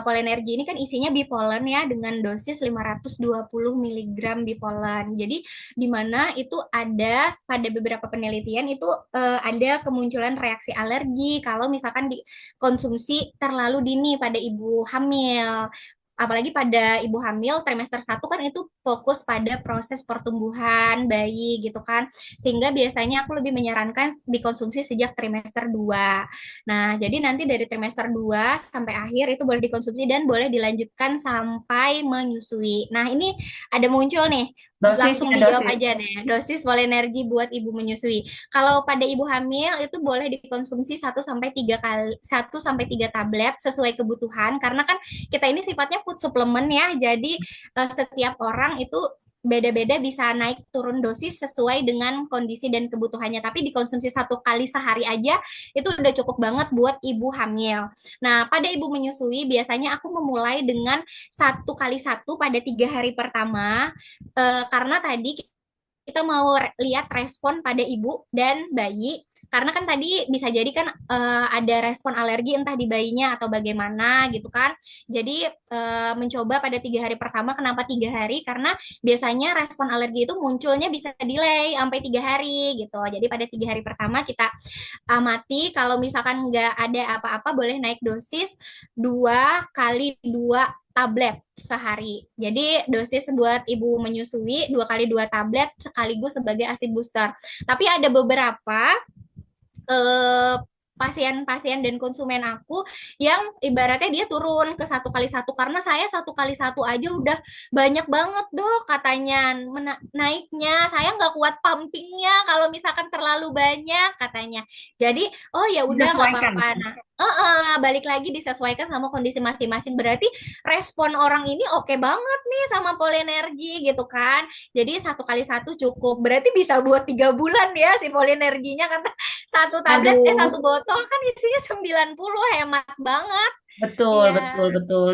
Speaker 2: polenergi ini kan isinya bipolen ya dengan dosis 520 miligram bipolen. Jadi di mana itu ada pada beberapa penelitian itu ada kemunculan reaksi alergi kalau misalkan dikonsumsi terlalu dini pada ibu hamil, apalagi pada ibu hamil trimester satu kan itu fokus pada proses pertumbuhan bayi gitu kan. Sehingga biasanya aku lebih menyarankan dikonsumsi sejak trimester 2. Nah, jadi nanti dari trimester 2 sampai akhir itu boleh dikonsumsi dan boleh dilanjutkan sampai menyusui. Nah, ini ada muncul nih, langsung
Speaker 1: Dosisnya,
Speaker 2: dijawab
Speaker 1: dosis.
Speaker 2: aja deh. Dosis polenergi buat ibu menyusui. Kalau pada ibu hamil itu boleh dikonsumsi 1 sampai 3 tablet sesuai kebutuhan karena kan kita ini sifatnya food supplement ya. Jadi setiap orang itu beda-beda bisa naik turun dosis sesuai dengan kondisi dan kebutuhannya. Tapi dikonsumsi 1 kali sehari aja itu udah cukup banget buat ibu hamil. Nah, pada ibu menyusui biasanya aku memulai dengan 1 kali 1 pada 3 hari pertama karena tadi kita mau lihat respon pada ibu dan bayi karena kan tadi bisa jadi kan ada respon alergi entah di bayinya atau bagaimana gitu kan. Jadi mencoba pada 3 hari pertama. Kenapa 3 hari? Karena biasanya respon alergi itu munculnya bisa delay sampai 3 hari gitu. Jadi pada 3 hari pertama kita amati kalau misalkan nggak ada apa-apa boleh naik dosis 2 kali 2 tablet sehari. Jadi dosis buat ibu menyusui 2 kali 2 tablet sekaligus sebagai ASI booster. Tapi ada beberapa eh, pasien-pasien dan konsumen aku yang ibaratnya dia turun ke 1 kali 1 karena saya 1 kali 1 aja udah banyak banget dok katanya naiknya saya nggak kuat pumpingnya kalau misalkan terlalu banyak katanya jadi oh ya udah nggak
Speaker 1: Disesuaikan.
Speaker 2: apa-apa. Nah balik lagi disesuaikan sama kondisi masing-masing berarti respon orang ini oke banget nih sama polinergi gitu kan jadi 1 kali 1 cukup berarti bisa buat 3 bulan ya si polinerginya kan 1 tablet,
Speaker 1: Aduh,
Speaker 2: 1 botol kan isinya 90 hemat banget.
Speaker 1: betul,
Speaker 2: Iya.
Speaker 1: betul, betul.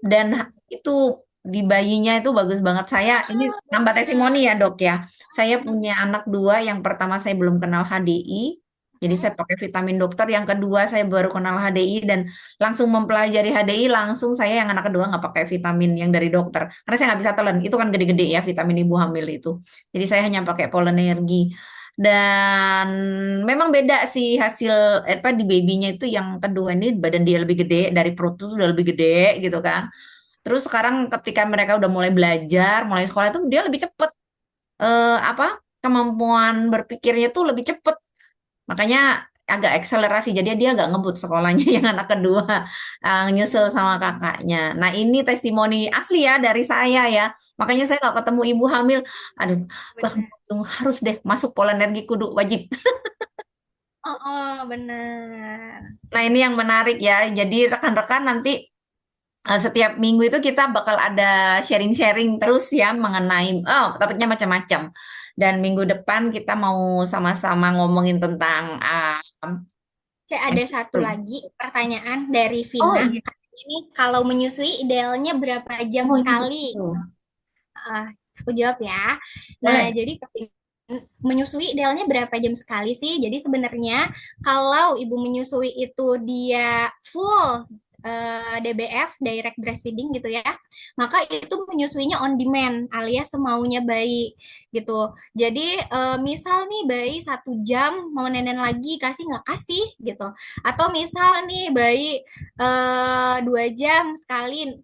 Speaker 1: Dan itu di bayinya itu bagus banget. Saya ini nambah testimoni
Speaker 2: Benar.
Speaker 1: ya, Dok ya. Saya punya anak dua, yang pertama saya belum kenal HDI. Jadi saya pakai vitamin dokter. Yang kedua saya baru kenal HDI dan langsung mempelajari HDI. Langsung saya yang anak kedua nggak pakai vitamin yang dari dokter. Karena saya nggak bisa telan. Itu kan gede-gede ya vitamin ibu hamil itu. Jadi saya hanya pakai Polenergi. Dan memang beda sih hasil apa di babynya itu yang kedua ini badan dia lebih gede dari perut itu udah lebih gede gitu kan. Terus sekarang ketika mereka udah mulai belajar, mulai sekolah itu dia lebih cepet apa kemampuan berpikirnya tuh lebih cepet. Makanya agak akselerasi jadi dia agak ngebut sekolahnya yang anak kedua nyusul sama kakaknya. Nah, ini testimoni asli ya dari saya ya. Makanya saya kalau ketemu ibu hamil, aduh, wah,
Speaker 2: Benar.
Speaker 1: harus deh masuk Polenergi kudu wajib.
Speaker 2: Benar.
Speaker 1: Nah, ini yang menarik ya. Jadi rekan-rekan nanti setiap minggu itu kita bakal ada sharing-sharing terus ya mengenai topiknya macam-macam. Dan minggu depan kita mau sama-sama ngomongin tentang
Speaker 2: Kayak ada satu lagi pertanyaan dari
Speaker 1: oh
Speaker 2: Vina.
Speaker 1: iya,
Speaker 2: Ini kalau menyusui idealnya berapa jam
Speaker 1: oh iya
Speaker 2: sekali?
Speaker 1: betul.
Speaker 2: Aku jawab ya. Nah,
Speaker 1: Boleh.
Speaker 2: jadi menyusui idealnya berapa jam sekali sih? Jadi sebenarnya kalau ibu menyusui itu dia full DBF, direct breastfeeding gitu ya, maka itu menyusuinya on demand alias semaunya bayi gitu. Jadi misal nih bayi 1 jam mau nenen lagi kasih nggak kasih gitu. Atau misal nih bayi 2 jam sekali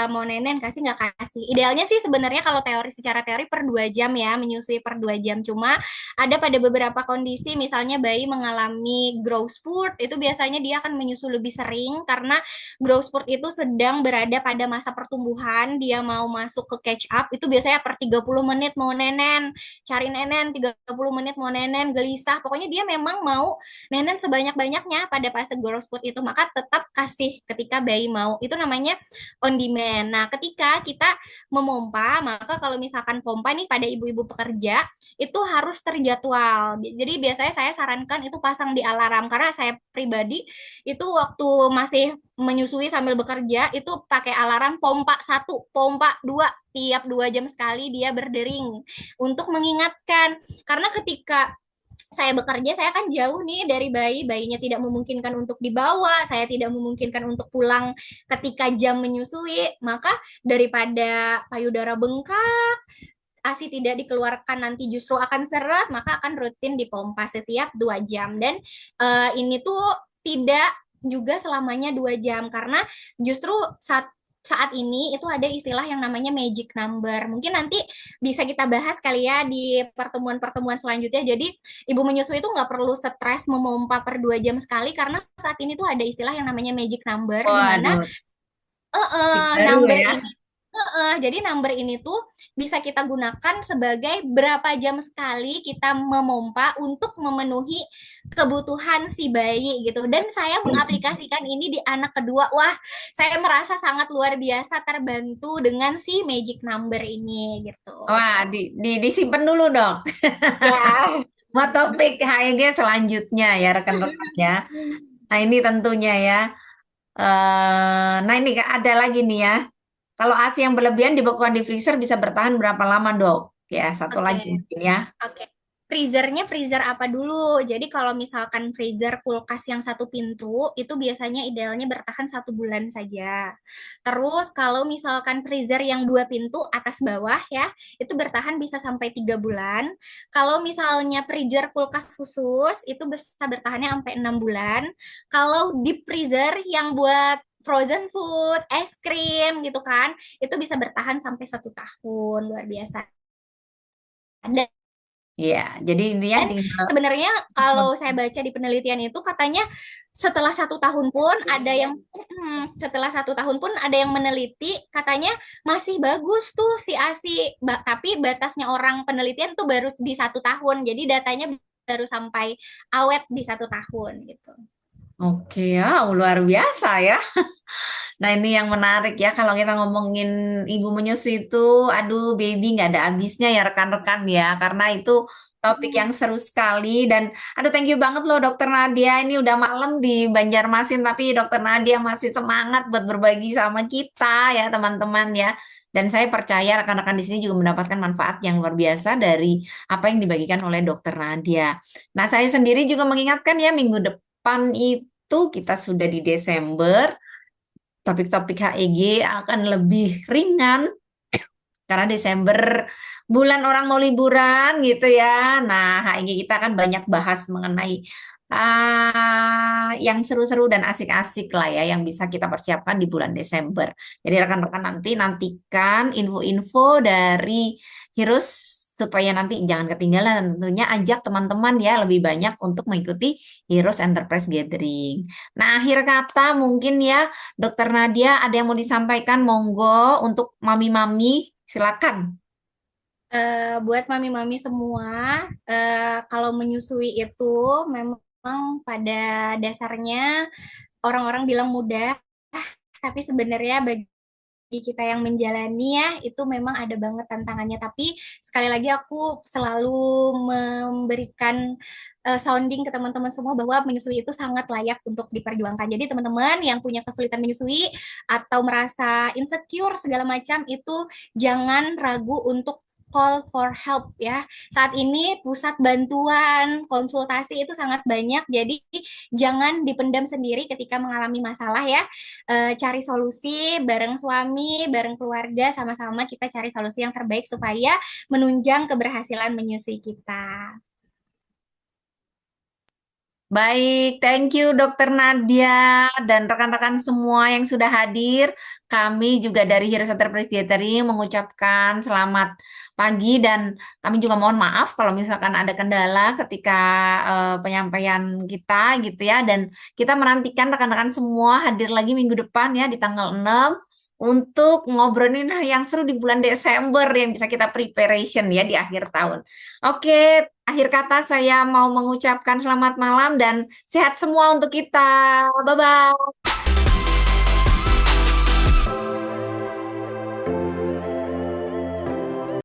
Speaker 2: mau nenen kasih nggak kasih. Idealnya sih sebenarnya kalau teori secara teori per 2 jam ya menyusui per 2 jam. Cuma ada pada beberapa kondisi misalnya bayi mengalami growth spurt itu biasanya dia akan menyusui lebih sering karena growth spurt itu sedang berada pada masa pertumbuhan dia mau masuk ke catch up itu biasanya per 30 menit mau nenen cari nenen 30 menit mau nenen gelisah pokoknya dia memang mau nenen sebanyak-banyaknya pada fase growth spurt itu maka tetap kasih ketika bayi mau itu namanya on demand. Nah ketika kita memompa maka kalau misalkan pompa nih pada ibu-ibu pekerja itu harus terjadwal. Jadi biasanya saya sarankan itu pasang di alarm karena saya pribadi itu waktu masih menyusui sambil bekerja itu pakai alarm pompa 1, pompa 2 tiap 2 jam sekali dia berdering untuk mengingatkan karena ketika saya bekerja, saya kan jauh nih dari bayi, bayinya tidak memungkinkan untuk dibawa, saya tidak memungkinkan untuk pulang ketika jam menyusui, maka daripada payudara bengkak, ASI tidak dikeluarkan nanti justru akan seret, maka akan rutin dipompa setiap 2 jam. Dan ini tuh tidak juga selamanya 2 jam karena justru saat ini itu ada istilah yang namanya magic number. Mungkin nanti bisa kita bahas kali ya di pertemuan-pertemuan selanjutnya. Jadi ibu menyusui itu nggak perlu stres memompa per 2 jam sekali karena saat ini tuh ada istilah yang namanya magic number di mana
Speaker 1: Waduh, baru
Speaker 2: number
Speaker 1: ya.
Speaker 2: ini jadi number ini tuh bisa kita gunakan sebagai berapa jam sekali kita memompa untuk memenuhi kebutuhan si bayi gitu. Dan saya mengaplikasikan ini di anak kedua. Wah, saya merasa sangat luar biasa terbantu dengan si magic number ini gitu.
Speaker 1: Wah, disimpan dulu dong.
Speaker 2: Ya.
Speaker 1: Mau topik HEG selanjutnya ya rekan-rekan ya. Nah ini tentunya ya. Nah ini ada lagi nih ya. Kalau ASI yang berlebihan dibekukan di freezer bisa bertahan berapa lama dok? Ya satu
Speaker 2: Oke.
Speaker 1: lagi mungkin ya.
Speaker 2: Oke. Freezernya freezer apa dulu? Jadi kalau misalkan freezer kulkas yang satu pintu, itu biasanya idealnya bertahan 1 bulan saja. Terus kalau misalkan freezer yang 2 pintu atas bawah ya, itu bertahan bisa sampai 3 bulan. Kalau misalnya freezer kulkas khusus, itu bisa bertahannya sampai 6 bulan. Kalau deep freezer yang buat frozen food, es krim gitu kan, itu bisa bertahan sampai 1 tahun, luar biasa. Dan
Speaker 1: Iya, jadi intinya tinggal.
Speaker 2: sebenarnya kalau saya baca di penelitian itu katanya setelah 1 tahun pun ada yang setelah 1 tahun pun ada yang meneliti katanya masih bagus tuh si ASI, tapi batasnya orang penelitian tuh baru di 1 tahun, jadi datanya baru sampai awet di 1 tahun gitu.
Speaker 1: Oke ya, luar biasa ya. Nah ini yang menarik ya kalau kita ngomongin ibu menyusui itu, aduh baby nggak ada habisnya ya rekan-rekan ya, karena itu topik yang seru sekali dan aduh thank you banget loh Dokter Nadia. Ini udah malam di Banjarmasin tapi Dokter Nadia masih semangat buat berbagi sama kita ya teman-teman ya. Dan saya percaya rekan-rekan di sini juga mendapatkan manfaat yang luar biasa dari apa yang dibagikan oleh Dokter Nadia. Nah saya sendiri juga mengingatkan ya minggu depan itu kita sudah di Desember. Topik-topik HEG akan lebih ringan karena Desember bulan orang mau liburan gitu ya. Nah, HEG kita akan banyak bahas mengenai yang seru-seru dan asik-asik lah ya yang bisa kita persiapkan di bulan Desember. Jadi rekan-rekan nantikan info-info dari Hirus supaya nanti jangan ketinggalan dan tentunya ajak teman-teman ya lebih banyak untuk mengikuti Heroes Enterprise Gathering. Nah, akhir kata mungkin ya Dokter Nadia ada yang mau disampaikan monggo untuk mami-mami silakan.
Speaker 2: Buat mami-mami semua, kalau menyusui itu memang pada dasarnya orang-orang bilang mudah, tapi sebenarnya bagi kita yang menjalani ya itu memang ada banget tantangannya. Tapi sekali lagi aku selalu memberikan sounding ke teman-teman semua bahwa menyusui itu sangat layak untuk diperjuangkan. Jadi teman-teman yang punya kesulitan menyusui atau merasa insecure segala macam itu jangan ragu untuk call for help ya. Saat ini pusat bantuan konsultasi itu sangat banyak, jadi jangan dipendam sendiri ketika mengalami masalah ya. Cari solusi bareng suami, bareng keluarga, sama-sama kita cari solusi yang terbaik supaya menunjang keberhasilan menyusui kita.
Speaker 1: Baik, thank you Dokter Nadia dan rekan-rekan semua yang sudah hadir. Kami juga dari Hero Center Presbytery mengucapkan selamat pagi dan kami juga mohon maaf kalau misalkan ada kendala ketika penyampaian kita gitu ya. Dan kita menantikan rekan-rekan semua hadir lagi minggu depan ya di tanggal 6 untuk ngobrolin yang seru di bulan Desember yang bisa kita preparation ya di akhir tahun. Oke, akhir kata saya mau mengucapkan selamat malam dan sehat semua untuk kita. Bye-bye.